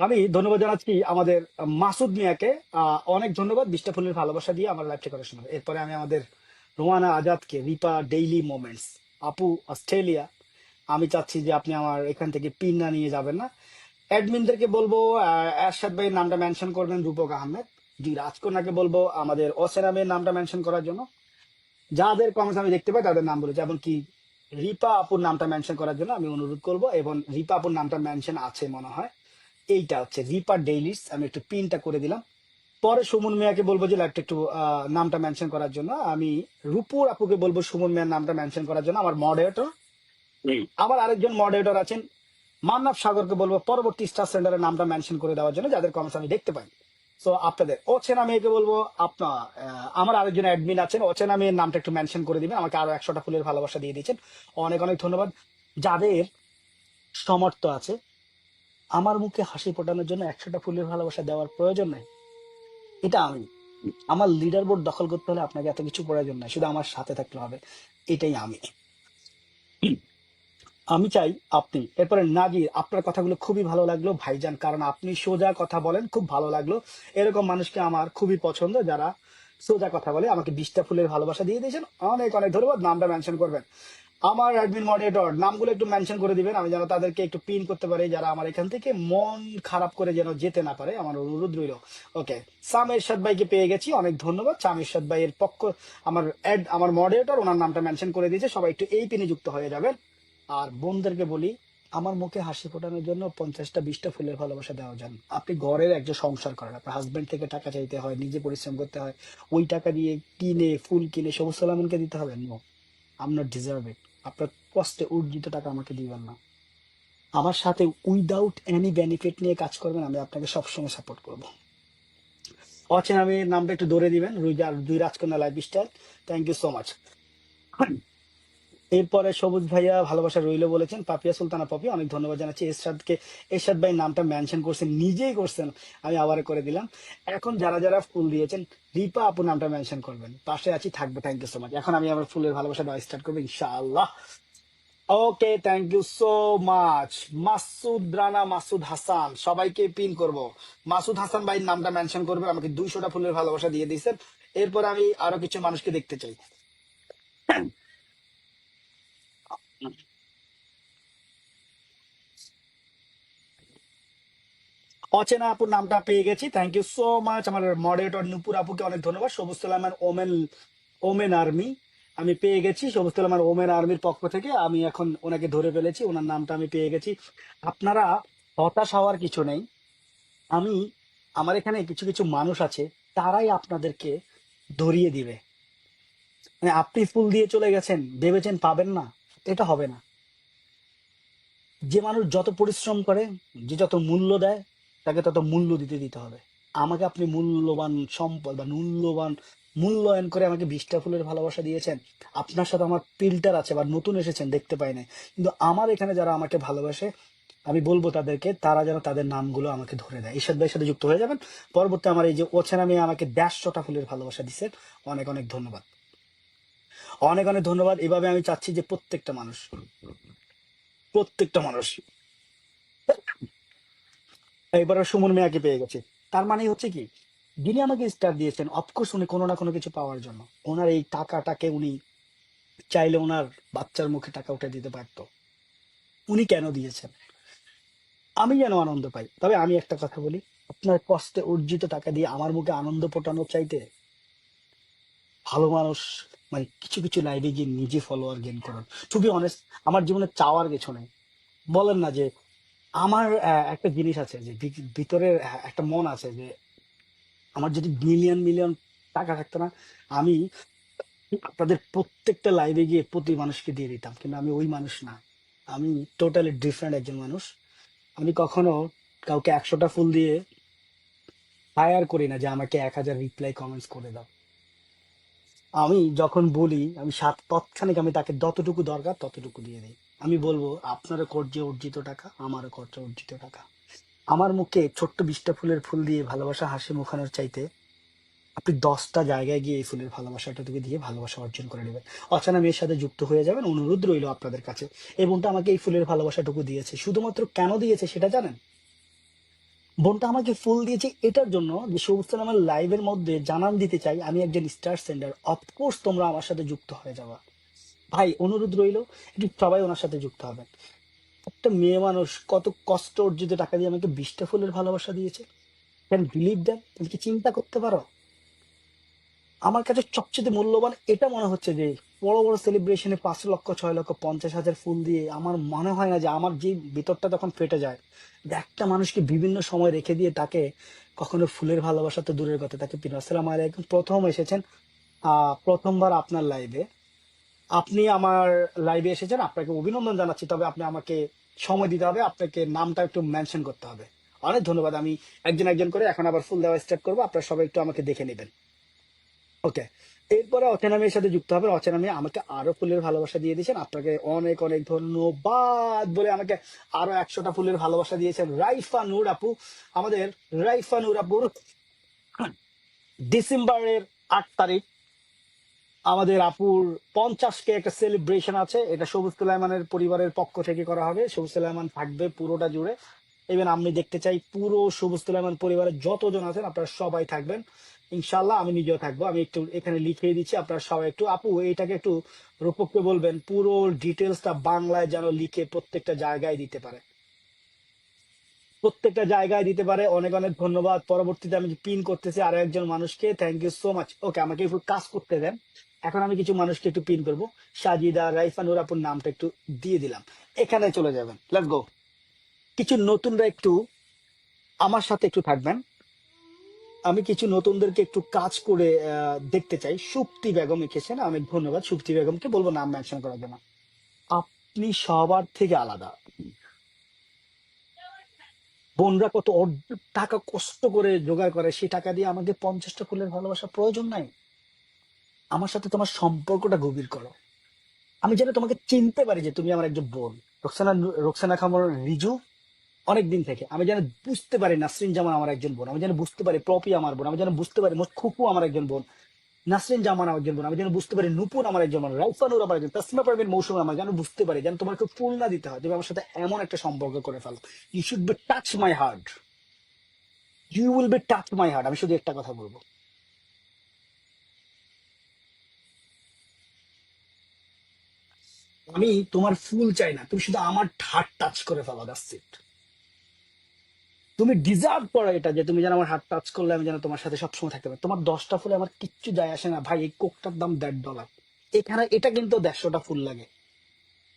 [SPEAKER 1] আমি ধন্যবাদ জানাচ্ছি আমাদের মাসুদ মিয়াকে, অনেক ধন্যবাদ 20টা ফুলের ভালোবাসা দিয়ে আমার লাইভটা করার সময়। এরপরে আমি আমাদের রোমানা আজাদকে, রিপা ডেইলি মোমেন্টস, আপু অস্ট্রেলিয়া, আমি চাচ্ছি যে আপনি আমার এখান থেকে পিন না নিয়ে যাবেন না। অ্যাডমিনদেরকে বলবো এরশাদ ভাইয়ের নামটা মেনশন করবেন, রূপক আহমেদ। জি, রাজকন্যাকে বলবো আমাদের অচেনা মেয়ের নামটা মেনশন করার জন্য। যাদের কমেন্টস আমি দেখতে পাই তাদের নাম বলেছি, এমনকি রিপা আপুর নামটা মেনশন করার জন্য আমি অনুরোধ করব। এবং রিপা আপুর নামটা মেনশন আছে মনে হয়, এইটা হচ্ছে রিপা ডেইলিস, আমি একটু পিনটা করে দিলাম। পরে সুমন মিয়াকে বলবো যে লাইভটা একটু নামটা মেনশন করার জন্য। আমি রূপুর আপুকে বলবো সুমন মিয়ার নামটা মেনশন করার জন্য, আমার মডারেটর। আবার আরেকজন মডারেটর আছেন মান্নাব সাগরকে বলবো পরবর্তী স্টার সেন্টারের নামটা মেনশন করে দেওয়ার জন্য, যাদের কমেন্টস আমি দেখতে পাই। তো আপনাদের অচেনা মেয়েকে বলবো, আপনার আমার আরেকজন অ্যাডমিন আছেন, অচেনা মেয়ের নামটা একটু মেনশন করে দিবেন, আমাকে আরো 100টা ফুলের ভালোবাসা দিয়ে দিয়েছেন, অনেক অনেক ধন্যবাদ। যাদের সমর্থ আছে আমার মুখে হাসি ফোটানোর জন্য 100টা ফুলের ভালোবাসা দেওয়ার প্রয়োজন নেই, এটা আমি। আমার লিডার বোর্ড দখল করতে হলে আপনাকে এত কিছু প্রয়োজন নাই, শুধু আমার সাথে থাকতে হবে, এটাই আমি। আমি চাই আপনি। এরপরে নাজির, আপনার কথাগুলো খুবই ভালো লাগলো ভাইজান, কারণ আপনি সোজা কথা বলেন, খুব ভালো লাগলো। এরকম মানুষকে আমার খুবই পছন্দ, যারা সোজা কথা বলে। আমাকে 20টা ফুলের ভালোবাসা দিয়ে দিয়েছেন, অনেক অনেক ধন্যবাদ। নামটা মেনশন করবেন, আমার অ্যাডমিন মডারেটর নামগুলো একটু মেনশন করে দিবেন, আমি যেন তাদেরকে একটু পিন করতে পারি, যারা আমার এখান থেকে মন খারাপ করে যেন যেতে না পারে, আমার অনুরোধ রইল। ওকে, সাম এরশাদ ভাইকে পেয়ে গেছি, অনেক ধন্যবাদ। সাম এরশাদ ভাইয়ের পক্ষ, আমার মডারেটর ওনার নামটা মেনশন করে দিয়েছে, সবাই একটু এই পিনে যুক্ত হয়ে যাবেন। আর বোনদেরকে বলি, আমার মুখে হাসি ফোটানোর জন্য 50টা 20টা ফুলের ভালোবাসা দেওয়া যান। আপনি ঘরের একজন সংসার করেন, আপনার হাজবেন্ড থেকে টাকা চাইতে হয়, নিজে পরিশ্রম করতে হয়, ওই টাকা দিয়ে কিনে ফুল কিনে সবুজ সালামকে দিতে হবে? No, am not deserve it. আপনার কষ্টে অর্জিত টাকা আমাকে দিবেন না। আমার সাথে উইদাউট এনি বেনিফিট নিয়ে কাজ করবেন, আমি আপনাকে সবসময় সাপোর্ট করব। অচেনা আমি নামটা একটু ধরে দিবেন, দুই রাজকন্যা life style. Thank you so much. এরপরে সবুজ ভাইয়া ভালোবাসা রইলো বলেছেন, পাপিয়া সুলতানা পপি, অনেক ধন্যবাদ জানাচ্ছি। এরশাদকে, এরশাদ ভাই নামটা মেনশন করছেন, নিজেই করছেন, আমি আবার করে দিলাম। এখন যারা যারা ফুল দিয়েছেন, রিপা আপু নামটা মেনশন করবেন, পাশে আছি, থাকবে। Thank you so much. এখন আমি আমার ফুলের ভালোবাসা দেওয়া স্টার্ট করবো ইনশাআল্লাহ। ওকে, thank you so much. Masud Rana, Masud Hasan, সবাইকে পিন করব। মাসুদ হাসান ভাই নামটা মেনশন করবেন, আমাকে 200টা ফুলের ভালোবাসা দিয়ে দিয়েছেন। এরপর আমি আরো কিছু মানুষকে দেখতে চাই। অচেনা আপুর নামটা পেয়ে গেছি, থ্যাংক ইউ সো মাচ। আমার মডারেটর নুপুর আপুকে অনেক ধন্যবাদ। সবুজ সালামের ওমেন, ওমেন আর্মি, আমি পেয়ে গেছি সবুজ সালামের ওমেন আর্মির পক্ষ থেকে। আমি এখন ওনাকে ধরে ফেলেছি, ওনার নামটা আমি পেয়ে গেছি। আপনারা হতাশ হওয়ার কিছু নেই। আমি, আমার এখানে কিছু কিছু মানুষ আছে, তারাই আপনাদেরকে ধরিয়ে দিবে। মানে আপনি ফুল দিয়ে চলে গেছেন, ভেবেছেন পাবেন না, এটা হবে না। যে মানুষ যত পরিশ্রম করে, যে যত মূল্য দেয়, তাকে তত মূল্য দিতে দিতে হবে। আমাকে আপনি মূল্যবান সম্পদ বা মূল্যবান মূল্যায়ন করে আমাকে 20টা ফুলের ভালোবাসা দিয়েছেন। আপনার সাথে আমার ফিল্টার আছে বা নতুন এসেছেন দেখতে পাই নাই, কিন্তু আমার এখানে যারা আমাকে ভালোবাসে, আমি বলবো তাদেরকে, তারা যেন তাদের নামগুলো আমাকে ধরে দেয়। ঈশাদ ভাইয়ের সাথে যুক্ত হয়ে যাবেন। পরবর্তী আমার এই যে ওছেনা মেয়ে আমাকে 150টা ফুলের ভালোবাসা দিচ্ছেন, অনেক অনেক ধন্যবাদ, অনেক অনেক ধন্যবাদ। এভাবে আমি চাচ্ছি যে প্রত্যেকটা মানুষ, প্রত্যেকটা মানুষ। এবারে সুমন মিয়াকে পেয়ে গেছে, তার মানে হচ্ছে কি, যিনি আমাকে স্টার দিয়েছেন, অফকোর্স উনি কোনো না কোনো কিছু পাওয়ার জন্য, ওনার এই টাকাটাকে উনি চাইলে ওনার বাচ্চার মুখে টাকা উঠে দিতে পারতো। উনি কেন দিয়েছেন? আমি যেন আনন্দ পাই। তবে আমি একটা কথা বলি, আপনার কষ্টে অর্জিত টাকা দিয়ে আমার মুখে আনন্দ ফোটানোর চাইতে ভালো মানুষ, মানে কিছু কিছু লাইভে গিয়ে নিজে ফলোয়ার গেইন করুন। টু বি অনেস্ট, আমার জীবনে চাওয়ার কিছু নেই। বলেন না যে আমার একটা জিনিস আছে যে ভিতরের একটা মন আছে যে আমার যদি মিলিয়ন মিলিয়ন টাকা থাকতো না, আমি আপনাদের প্রত্যেকটা লাইভে গিয়ে প্রতি মানুষকে দিয়ে দিতাম, কিন্তু আমি ওই মানুষ না। আমি টোটালি ডিফারেন্ট একজন মানুষ। আমি কখনো কাউকে 100টা ফুল দিয়ে হায়ার করি না যে আমাকে 1,000 রিপ্লাই কমেন্টস করে দাও। আমি যখন বলি আমি তৎক্ষণিক আমি তাকে যতটুকু দরকার ততটুকু দিয়ে দিই। আমি বলবো আপনারও কর্জে অর্জিত টাকা, আমারও কর্জে অর্জিত টাকা। আমার মুখে ছোট্ট 20টা ফুলের ফুল দিয়ে ভালোবাসা হাসি মুখানোর চাইতে আপনি 10টা জায়গায় গিয়ে এই ফুলের ভালোবাসাটাকে দিয়ে ভালোবাসা অর্জন করে নেবেন। অচেনা মেয়ের সাথে যুক্ত হয়ে যাবেন, অনুরোধ রইল আপনাদের কাছে। এই বোনটা আমাকে এই ফুলের ভালোবাসাটুকু দিয়েছে, শুধুমাত্র কেন দিয়েছে সেটা জানেন? বোনটা আমাকে ফুল দিয়েছে এটার জন্য যে সবুজ আমার লাইভের মধ্যে জানান দিতে চাই আমি একজন স্টার সেন্ডার, অফকোর্স তোমরা আমার সাথে যুক্ত হয়ে যাবা। ভাই অনুরোধ রইল, একটু সবাই ওনার সাথে যুক্ত হবেন। একটা মেয়ে মানুষ কত কষ্ট অর্জিত টাকা দিয়ে আমাকে 20টা ফুলের ভালোবাসা দিয়েছে। Can believe that? তুমি কি চিন্তা করতে পারো? আমার কাছে সবচেয়ে মূল্যবান এটা মনে হচ্ছে যে বড় বড় সেলিব্রেশনে 5 লক্ষ 6 লক্ষ 50,000 ফুল দিয়ে আমার মনে হয় না যে আমার যে ভিতরটা তখন ফেটে যায়, যে একটা মানুষকে বিভিন্ন সময় রেখে দিয়ে তাকে কখনো ফুলের ভালোবাসা তো দূরের কথা, তাকে পিন আসসালামু আলাইকুম, প্রথম এসেছেন প্রথমবার আপনার লাইভে, আপনি আমার লাইভে এসেছেন, আপনাকে অভিনন্দন জানাচ্ছি। তবে আপনি আমাকে সময় দিতে হবে, আপনাকে নামটা একটু মেনশন করতে হবে। অনেক ধন্যবাদ। আমি একজন একজন করে এখন আবার ফুল দেওয়া স্টার্ট করবো, আপনারা সবাই একটু আমাকে দেখে নেবেন। ওকে, এরপরে অচেনা মেয়ের সাথে যুক্ত হবে। অচেনা মেয়ে আমাকে আরো ফুলের ভালোবাসা দিয়ে দিয়েছেন, আপনাকে অনেক অনেক ধন্যবাদ বলে আমাকে আরো 100টা ফুলের ভালোবাসা দিয়েছেন রাইফা নূর আপু। আমাদের রাইফা নূর আপুর ডিসেম্বরের 8 তারিখ আমাদের আপুর 50কে একটা সেলিব্রেশন আছে, এটা সবুজ সুলাইমানের পরিবারের পক্ষ থেকে করা হবে। সবুজ সুলাইমান থাকবে পুরোটা জুড়ে। ইভেন আমি দেখতে চাই পুরো সবুজ সুলাইমান পরিবারের যতজন আছেন আপনারা সবাই থাকবেন ইনশাল্লাহ। আমি নিজেও থাকবো। আমি একটু এখানে লিখিয়ে দিচ্ছি, আপনারা সবাই একটু আপু এইটাকে একটু রূপককে বলবেন পুরো ডিটেলসটা বাংলায় যেন লিখে প্রত্যেকটা জায়গায় দিতে পারে, প্রত্যেকটা জায়গায় দিতে পারে। অনেক অনেক ধন্যবাদ। পরবর্তীতে আমি পিন করতেছি আরো একজন মানুষকে, থ্যাংক ইউ সো মাচ। ওকে, আমাকে একটু কাজ করতে দেন। এখন আমি কিছু মানুষকে একটু পিন করবো। সাজিদা রাইফা নুরাপুর নামটা একটু দিয়ে দিলাম, এখানে চলে যাবেন। Let's go. কিছু নতুনরা একটু আমার সাথে একটু থাকবেন। আমি কিছু নতুনদেরকে একটু কাজ করে দেখতে চাই। সুপ্তি বেগম লিখেছেন, অনেক ধন্যবাদ সুপ্তি বেগমকে, বলবো নাম মেনশন করার জন্য। আপনি সবার থেকে আলাদা। বোনরা কত টাকা কষ্ট করে জোগাড় করে, সেই টাকা দিয়ে আমাকে 50টা ফুলের ভালোবাসা প্রয়োজন নাই। আমার সাথে তোমার সম্পর্কটা গভীর করো। আমি যেন তোমাকে চিনতে পারি যে তুমি আমার একজন বোন। রোকসানা, রোকসানা খামর রিজু, অনেক দিন থেকে আমি যেন বুঝতে পারি নাসরিন জামান আমার একজন বোন, আমি যেন বুঝতে পারি পপি আমার বোন, আমি যেন বুঝতে পারি মোট খুপু আমার একজন বোন, নাসরিন জামান আমার একজন বোন, আমি যেন বুঝতে পারি নুপুর আমার একজন বোন, রাইফানুর আমার একজন, তাসমা পারভিন মৌসুম আমার, যেন বুঝতে পারি যেন তোমাকে ফুল না দিতে হয়, তুমি আমার সাথে এমন একটা সম্পর্ক করে ফেলো। You should be touch my heart, you will be touch my heart. আমি শুধু একটা কথা বলবো, আমি তোমার ফুল চাই না, তুমি শুধু আমার হার্ট টাচ করে ফেলো, দ্যাটস ইট। তুমি ডিজার্ভ করো এটা, যে তুমি যেন আমার হাত টাচ করলে আমি যেন তোমার সাথে সবসময় থাকতে পারি। তোমার 10টা ফুলে আমার কিচ্ছু যায় আসে না ভাই, এই কোকটার দাম $1.5, এখানে এটা কিন্তু 150টা ফুল লাগে।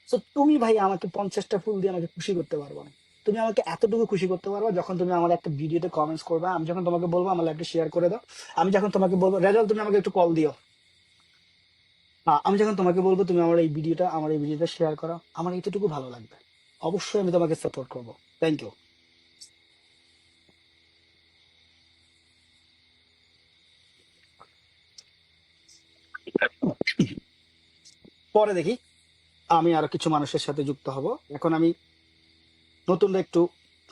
[SPEAKER 1] তো তুমি ভাই আমাকে 50টা ফুল দিয়ে আমাকে খুশি করতে পারবো না। তুমি আমাকে এতটুকু খুশি করতে পারবা যখন তুমি আমার একটা ভিডিওতে কমেন্টস করবে, আমি যখন তোমাকে বলবো আমার লাইভটা শেয়ার করে দাও, আমি যখন তোমাকে বলবো রেজাল্ট তুমি আমাকে একটু কল দিও, আমি যখন তোমাকে বলবো তুমি আমার এই ভিডিওটা শেয়ার করো, আমার এতটুকু ভালো লাগবে। অবশ্যই আমি তোমাকে সাপোর্ট করবো। Thank you. পরে দেখি আমি আরো কিছু মানুষের সাথে যুক্ত হব। এখন আমি নতুনরা একটু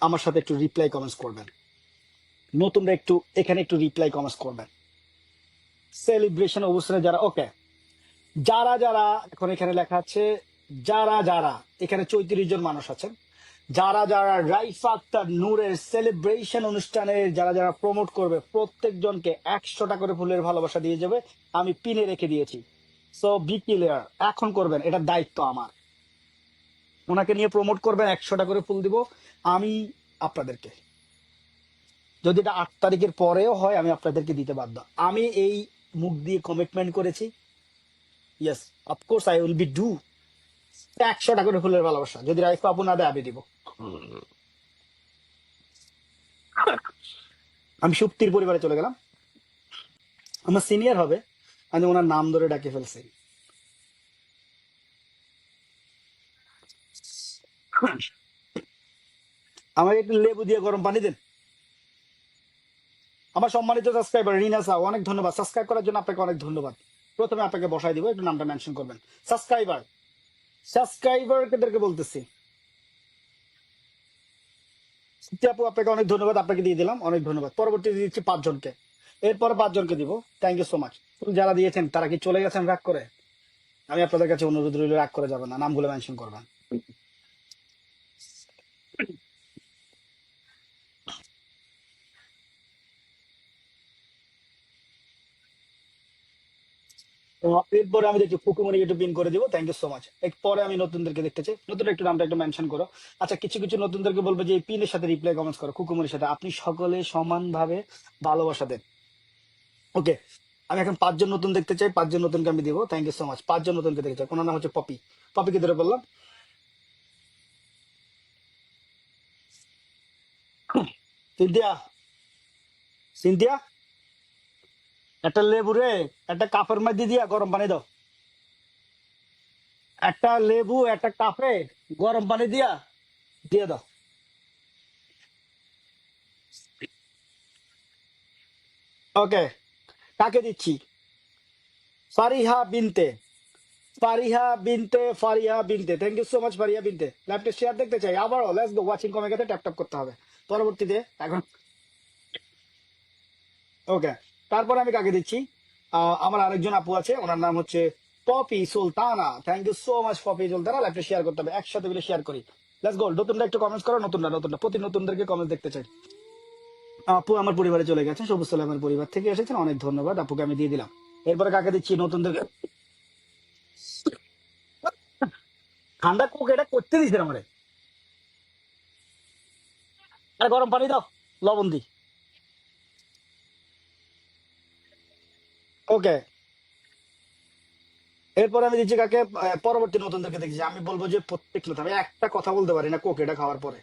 [SPEAKER 1] আমার সাথে একটু রিপ্লাই কমেন্টস করবেন, নতুনরা একটু এখানে একটু রিপ্লাই কমেন্টস করবেন। সেলিব্রেশন অবস্থানে যারা, ওকে, যারা যারা এখন এখানে লেখা আছে, যারা যারা এখানে 34 জন মানুষ আছেন, যারা যারা রাইফা আক্তার নূরের সেলিব্রেশন অনুষ্ঠানে যারা যারা প্রমোট করবে প্রত্যেকজনকে 100টা করে ফুলের ভালোবাসা দিয়ে যাবে। আমি পিনে রেখে দিয়েছি। সো বি ক্লিয়ার, এখন করবেন, এটা দায়িত্ব আমার। ওনাকে নিয়ে প্রমোট করবেন, 100টা করে ফুল দিব আমি আপনাদেরকে। যদি এটা 8 তারিখের পরেও হয় আমি আপনাদেরকে দিতে বাধ্য। আমি এই মুখ দিয়ে কমিটমেন্ট করেছি। Yes, of course I will be do. 100টা করে ফুলের ভালোবাসা যদি রাইফ আপু না দেয় আমি দিব। আমি সুপ্তির পরিবারে চলে গেলাম, আমার সিনিয়র হবে, আমি ওনার নাম ধরে ডাকে ফেলছি। আমাকে একটু লেবু দিয়ে গরম পানি দেন। আমার সম্মানিত সাবস্ক্রাইবার রিনা সাহ, অনেক ধন্যবাদ সাবস্ক্রাইব করার জন্য। আপনাকে অনেক ধন্যবাদ। প্রথমে আপনাকে বসাই দিব, একটু নামটা মেনশন করবেন। সাবস্ক্রাইবার, সাবস্ক্রাইবারদেরকে বলতেছি। সত্যি আপু আপনাকে অনেক ধন্যবাদ, আপনাকে দিয়ে দিলাম, অনেক ধন্যবাদ। পরবর্তী দিচ্ছি 5 জনকে, এরপরে 5 জনকে দিব। Thank you so much. যারা দিয়েছেন তারা কি চলে গেছেন রাগ করে? আমি আপনাদের কাছে অনুরোধ রইল, রাগ করে যাবেন না, নামগুলো মেনশন করবেন। তো এরপরে আমি দেখি ফুকুমনিকে একটু পিন করে দিব। Thank you so much. এরপরে আমি নতুনদেরকে দেখতে চাই। নতুন একটু নামটা একটু মেনশন করো। আচ্ছা, কিছু কিছু নতুনদেরকে বলবো যে এই পিনের সাথে রিপ্লাই কমেন্টস করো, কুকুমনির সাথে আপনি সকলে সমানভাবে ভালোবাসা দেন। ওকে, আমি এখন 5 জন নতুন দেখতে চাই। 5 জন নতুনকে আমি দিব। Thank you so much. 5 জন নতুনকে দেখতে চাই। ওনার নাম হচ্ছে পপি। পপিকে ধরে বললাম। সিনথিয়া, সিনথিয়া, একটা লেবু রে, একটা কাপের মধ্যে দিয়া গরম পানি দাও। একটা লেবু একটা কাপে গরম পানি দিয়া দিয়ে দাও। ওকে, কাকে দিচ্ছি? Fariha Binte, Fariha Binte, Fariha Binte. Thank you so much Fariha Binte. লাইভটা শেয়ার দেখতে চাই আবারও। লেটস গো, ওয়াচিং কমে গেছে, ট্যাপ ট্যাপ করতে হবে পরবর্তীতে এখন। ওকে, তারপরে আমি কাকে দিচ্ছি? আমার আরেকজন আপু আছে, ওনার নাম হচ্ছে Popy Sultana. Thank you so much Popy Sultana. লাইভটা শেয়ার করতে হবে, একসাথে মিলে শেয়ার করি। Let's go. নতুনরা একটু কমেন্টস করো, নতুনরা নতুনরা প্রতি নতুনদেরকে কমেন্ট দেখতে চাই। আপু আমার পরিবারে চলে গেছে, সবুজ সালামের পরিবার থেকে এসেছেন, অনেক ধন্যবাদ। আপুকে আমি দিয়ে দিলাম। এরপরে কাকে দিচ্ছি নতুনদেরকে? ঠান্ডা কোক এটা করতে দিচ্ছে আমারে। আরে গরম পানি দাও, লবণ দি। ওকে, এরপরে আমি দিচ্ছি কাকে? পরবর্তী নতুনদেরকে দেখছি। আমি বলবো যে প্রত্যেক নতুন, আমি একটা কথা বলতে পারি না কোক এটা খাওয়ার পরে।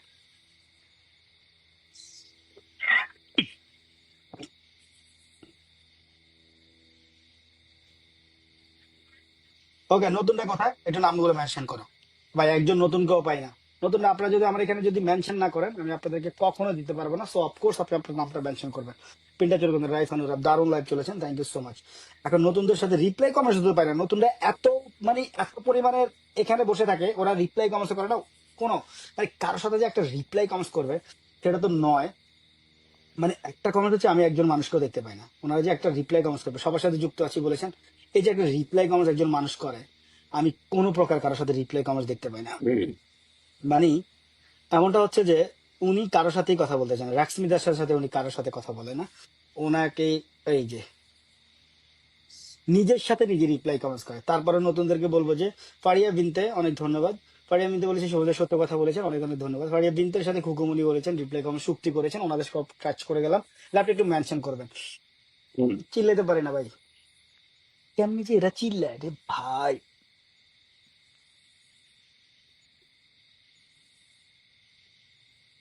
[SPEAKER 1] ওকে, নতুনটা কোথায় একটু নামগুলো মেনশন করো। ভাই একজন নতুনকেও পাই না। নতুন আপনারা যদি আমার এখানে যদি মেনশন না করেন, আমি আপনাদেরকে কখনো দিতে পারবো না। সো অফকোর্স আপনি আপনার নামটা মেনশন করবেন। পিনটা চলে গেলেন রাইস অনুরাগ, দারুণ লাইভ চলেছেন, থ্যাংক ইউ সো মাচ। এখন নতুনদের সাথে রিপ্লাই কমেন্টস দিতে পারে না। নতুনরা এত মানে এত পরিমাণের এখানে বসে থাকে, ওরা রিপ্লাই কমেন্টস করে না কোনো, মানে কারোর সাথে যে একটা রিপ্লাই কমেন্টস করবে সেটা তো নয়। মানে একটা কমেন্ট হচ্ছে, আমি একজন মানুষকেও দেখতে পাই না। ওনারা যে একটা রিপ্লাই কমেন্টস করবে, সবার সাথে যুক্ত আছি বলেছেন, এই যে একটা রিপ্লাই কমেন্টস একজন মানুষ করে, আমি কোনো প্রকার কারোর সাথে রিপ্লাই কমেন্টস দেখতে পাই না। মানে এমনটা হচ্ছে যে উনি কারোর সাথেই কথা বলতে চান, রাক্সমিতার সাথে সাথে উনি কারোর সাথে কথা বলে না। ওনাকে এই যে নিজের সাথে নিজে রিপ্লাই কমেন্টস করে। তারপরে নতুনদেরকে বলবো যে ফারিয়া বিনতে, অনেক ধন্যবাদ। ফারিয়া বিনতে বলেছে সবুজের সত্য কথা বলেছেন, অনেক অনেক ধন্যবাদ। ফারিয়া বিনতের সাথে খুকুমনি বলেছেন, রিপ্লাই কমেন্ট চুক্তি করেছেন, ওনাদের সব কাজ করে গেলাম। ল্যাপটপ একটু মেনশন করবেন। চিল্লাইতে পারি না ভাই, কেমনি যে এরা চিল্লায় রে ভাই।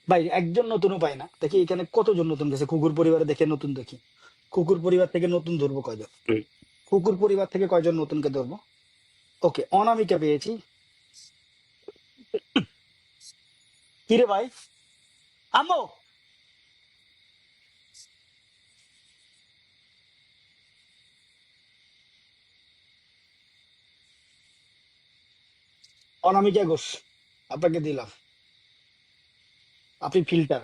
[SPEAKER 1] ভাই একজন নতুনও পাই না। দেখি এখানে কতজন নতুন গেছে কুকুর পরিবারে, দেখে নতুন দেখি। কুকুর পরিবার থেকে নতুন ধরবো কয়জন? কুকুর পরিবার থেকে কয়জন নতুনকে ধরবো? ওকে, অনামিকা পেয়েছি। কিরে ভাই, আমো, অনামিকা ঘোষ, আপনাকে দিলাম। আপনি ফিল্টার,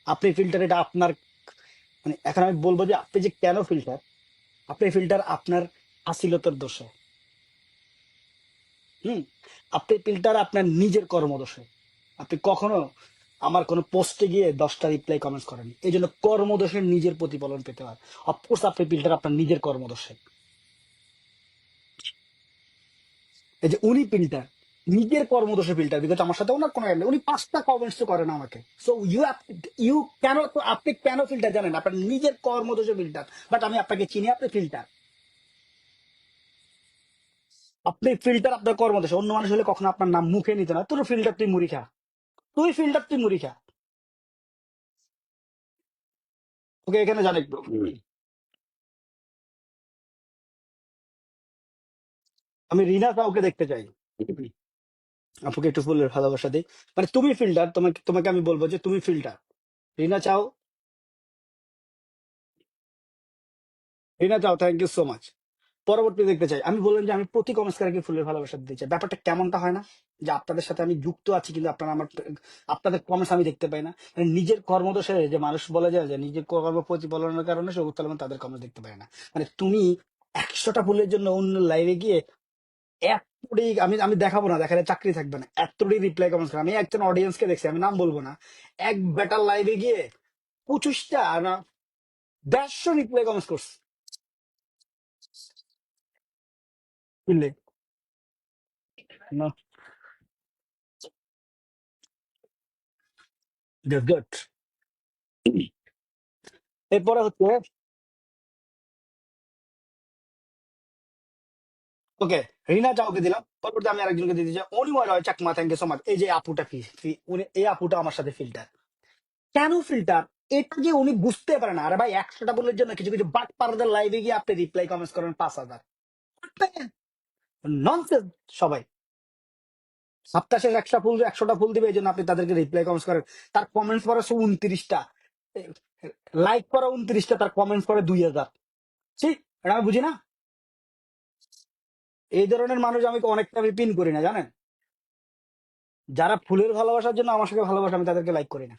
[SPEAKER 1] আপনি ফিল্টার, এটা আপনার। মানে এখন আমি বলবো যে আপনি যে কেন ফিল্টার, আপনি ফিল্টার আপনার হাসিলতার দোষে। হুম, আপনি ফিল্টার আপনার নিজের কর্মদোষে। আপনি কখনো আমার কোনো পোস্টে গিয়ে 10টা রিপ্লাই কমেন্টস করেন, এই জন্য কর্মদোষের নিজের প্রতিফলন পেতে হয়। অফকোর্স আপনি ফিল্টার আপনার নিজের কর্মদোষে। এই যে উনি ফিল্টার, নিজের কর্মদোষে ফিল্টার, বিকজ আমার সাথে ওনার কোনো নেই। উনি 5টা কমেন্টস তো করেন আমাকে। সো ইউ ইউ কেন তো আপনি কেন ফিল্টার জানেন? আপনার নিজের কর্মদোষে ফিল্টার। বাট আমি আপনাকে চিনি, আপনি ফিল্টার। আপনি ফিল্টার আপনার কর্মদোষে। অন্য মানুষ হলে কখনো আপনার নাম মুখে নিত না, তোর ফিল্টার তুই মুড়ি খা, তুই ফিল্টার তুই মুড়ি খা। ওকে, এখানে জান একটু। আমি রিনা কাউকে দেখতে চাই। আপুকে একটু ফুলের ভালোবাসা দিই। মানে তুমি ফিল্টার, তোমাকে তোমাকে আমি বলবো যে তুমি ফিল্টার। রিনা চাও? রিনা চাও, থ্যাংক ইউ সো মাচ। পরবর্তী দেখতে চাই, আমি বললাম যে আমি প্রতি কমেন্টসকারীকে ফুলের ভালোবাসা দিতে চাই। ব্যাপারটা কেমনটা হয় না, যে আপনাদের সাথে আমি যুক্ত আছি কিন্তু আপনারা আমার, আপনাদের কমেন্টস আমি দেখতে পাই না। মানে নিজের কর্মদোষে যে মানুষ বলে যায় যে নিজের কর্ম প্রতিফলনের কারণে সে উত্তোলন তাদের কমেন্টস দেখতে পায় না। মানে তুমি 100টা ফুলের জন্য অন্য লাইভে গিয়ে এতটাই, আমি আমি দেখাবো না, দেখালে চাকরি থাকবে না, এতটাই রিপ্লাই কমেন্টস করে। আমি একজন অডিয়েন্সকে দেখছি, আমি নাম বলবো না, এক বেটার লাইভে গিয়ে 25টা না 150 রিপ্লাই কমেন্টস করছে। বুঝলে? গুড। এরপরে হচ্ছে, ওকে, রিনা চাওকে দিলাম। পরবর্তী আমি আরেকজনকে দিতে চাই, অনিময় রয় Chakma, thank you so much. এই যে আপুটা উনি, এই আপুটা আমার সাথে ফিল্টার। কেন ফিল্টার? এটা যে উনি বুঝতে পারে না। আরে ভাই, 100টা বলের জন্য কিছু কিছু বাট পারদের লাইভে গিয়ে আপনি রিপ্লাই কমেন্টস করেন 5,000। ননসেন্স সবাই। সপ্তাহ শেষ 100টা ফুল দিবে এই জন্য আপনি তাদেরকে রিপ্লাই কমেন্টস করেন। তার কমেন্টস পড়ে 29টা, লাইক করা 29টা, তার কমেন্টস পড়ে 2,000। ঠিক, এটা আমি বুঝি না। এই ধরনের মানুষ আমি অনেকটা আমি পিন করি না, জানেন? যারা ফুলের ভালোবাসার জন্য আমার সাথে ভালোবাসে, আমি তাদেরকে লাইক করি না।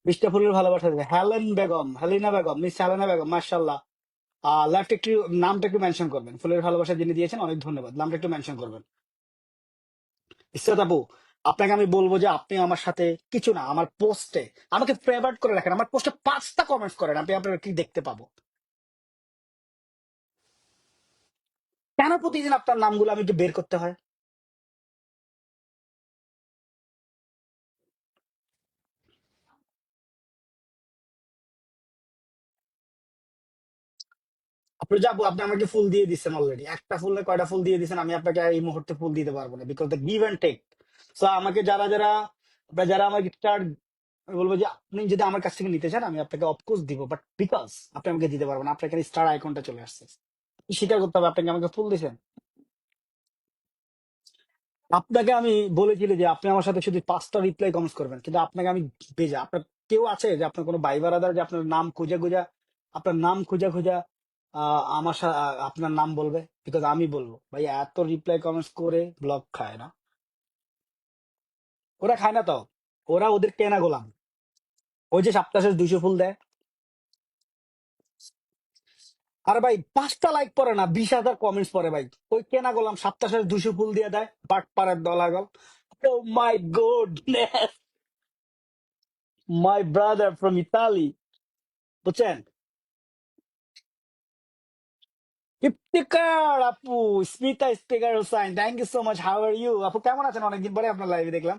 [SPEAKER 1] 20টা ফুলের ভালোবাসা দেবে। Helen Begum, Helena Begum, miss Helena Begum, মার্শাল্লাহ। লাস্ট একটু নামটা একটু মেনশন করবেন, ফুলের ভালোবাসা যিনি দিয়েছেন অনেক ধন্যবাদ, নামটা একটু মেনশন করবেন। ইসরাত আপু, আপনাকে আমি বলবো যে আপনি আমার সাথে কিছু না, আমার পোস্টে আমাকে ফেভারিট করে রাখেন, আমার পোস্টে 5টা কমেন্টস করেন, আপনি আপনার কি দেখতে পাবো। কেন প্রতিদিন আপনার নামগুলো আমি একটু বের করতে হয়? আপনি যাবো, আপনি আমাকে ফুল দিয়ে দিচ্ছেন অলরেডি, একটা ফুলে কয়টা ফুল দিয়ে দিচ্ছেন, আমি আপনাকে এই মুহূর্তে ফুল দিতে পারবো না, because the give and take. So আমাকে যারা যারা, আপনারা যারা আমাকে স্টার, আমি বলবো যে আপনি যদি আমার কাছ থেকে নিতে চান আমি আপনাকে অফকোর্স দিব, বাট বিকজ আপনি আমাকে দিতে পারবেন না, আপনার এখানে স্টার আইকনটা চলে আসছে, স্বীকার করতে হবে আপনাকে আমাকে ফুল দিয়েছেন। আপনাকে আমি বলেছিল যে আপনি আমার সাথে শুধু 5টা রিপ্লাই কমেন্টস করবেন, কিন্তু আপনাকে আমি ভেজা, আপনার কেউ আছে যে আপনার কোনো ভাই বারাদার যে আপনার নাম খুঁজে খুঁজা, আপনার নাম খুঁজা খুঁজা আমার সাথে আপনার নাম বলবে? বিকজ আমি বলবো ভাই, এত রিপ্লাই কমেন্টস করে ব্লক খায় না। ওরা খায় না তো, ওরা ওদের কেনা গোলাম। ওই যে সপ্তাহ শেষ 200 ফুল দেয়। আরে ভাই, 5টা লাইক পরে না, 20,000 কমেন্টস পরে ভাই। ওই কেনা গোলাম সপ্তাহ শেষ 200 ফুল দিয়ে দেয়, বাট পাড়ার দলাগল। ও my goodness, my brother from Italy, বুঝছেন? ইফতিকার আপু, Smita speaker Hossain, thank you so much. How are you আপু, কেমন আছেন? অনেকদিন পরে আপনার লাইভে দেখলাম।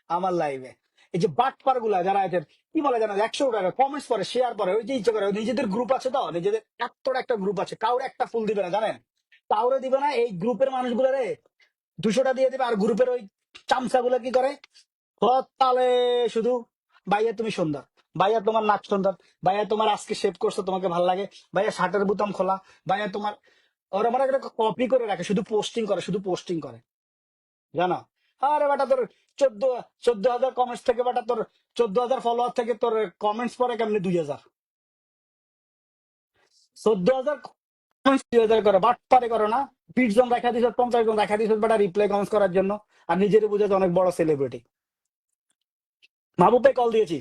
[SPEAKER 1] আমার লাইভে এই যে বাটপার গুলা যারা আছেন, কি বলে জানা, 100 টাকা কমেন্টস করে, শেয়ার করে, ওই যে ইচ্ছে করে, নিজেদের গ্রুপ আছে তো, নিজেদের এতটা একটা গ্রুপ আছে, কাউরে একটা ফুল দিবে না জানেন, কাউরে দিবে না। এই গ্রুপের মানুষগুলো রে 200টা দিয়ে দিবে, আর গ্রুপের ওই চামচা গুলো কি করে, তাহলে শুধু ভাইয়া তুমি সুন্দর, ভাইয়া তোমার নাক সুন্দর, ভাইয়া তোমার আজকে শেভ করছো তোমাকে ভালো লাগে, ভাইয়া শার্টের বোতাম খোলা, ভাইয়া তোমার, ওরা মানে একটা কপি করে রাখে, শুধু পোস্টিং করে, শুধু পোস্টিং করে, জানো? আরে বেটা তোর 14,000 কমেন্টস থেকে, বেটা তোর 14,000 ফলোয়ার থেকে তোর কমেন্টস পরে কেমনি 2,000? 14,000 কমেন্টস 2,000 করে, বাট পারে করো না। 20 জন দেখা দিছ, 50 জন দেখা দিছ, বেটা রিপ্লাই কমেন্টস করার জন্য, আর নিজের বুঝে অনেক বড় সেলিব্রিটি। মাহবুব ভাই কল দিয়েছি।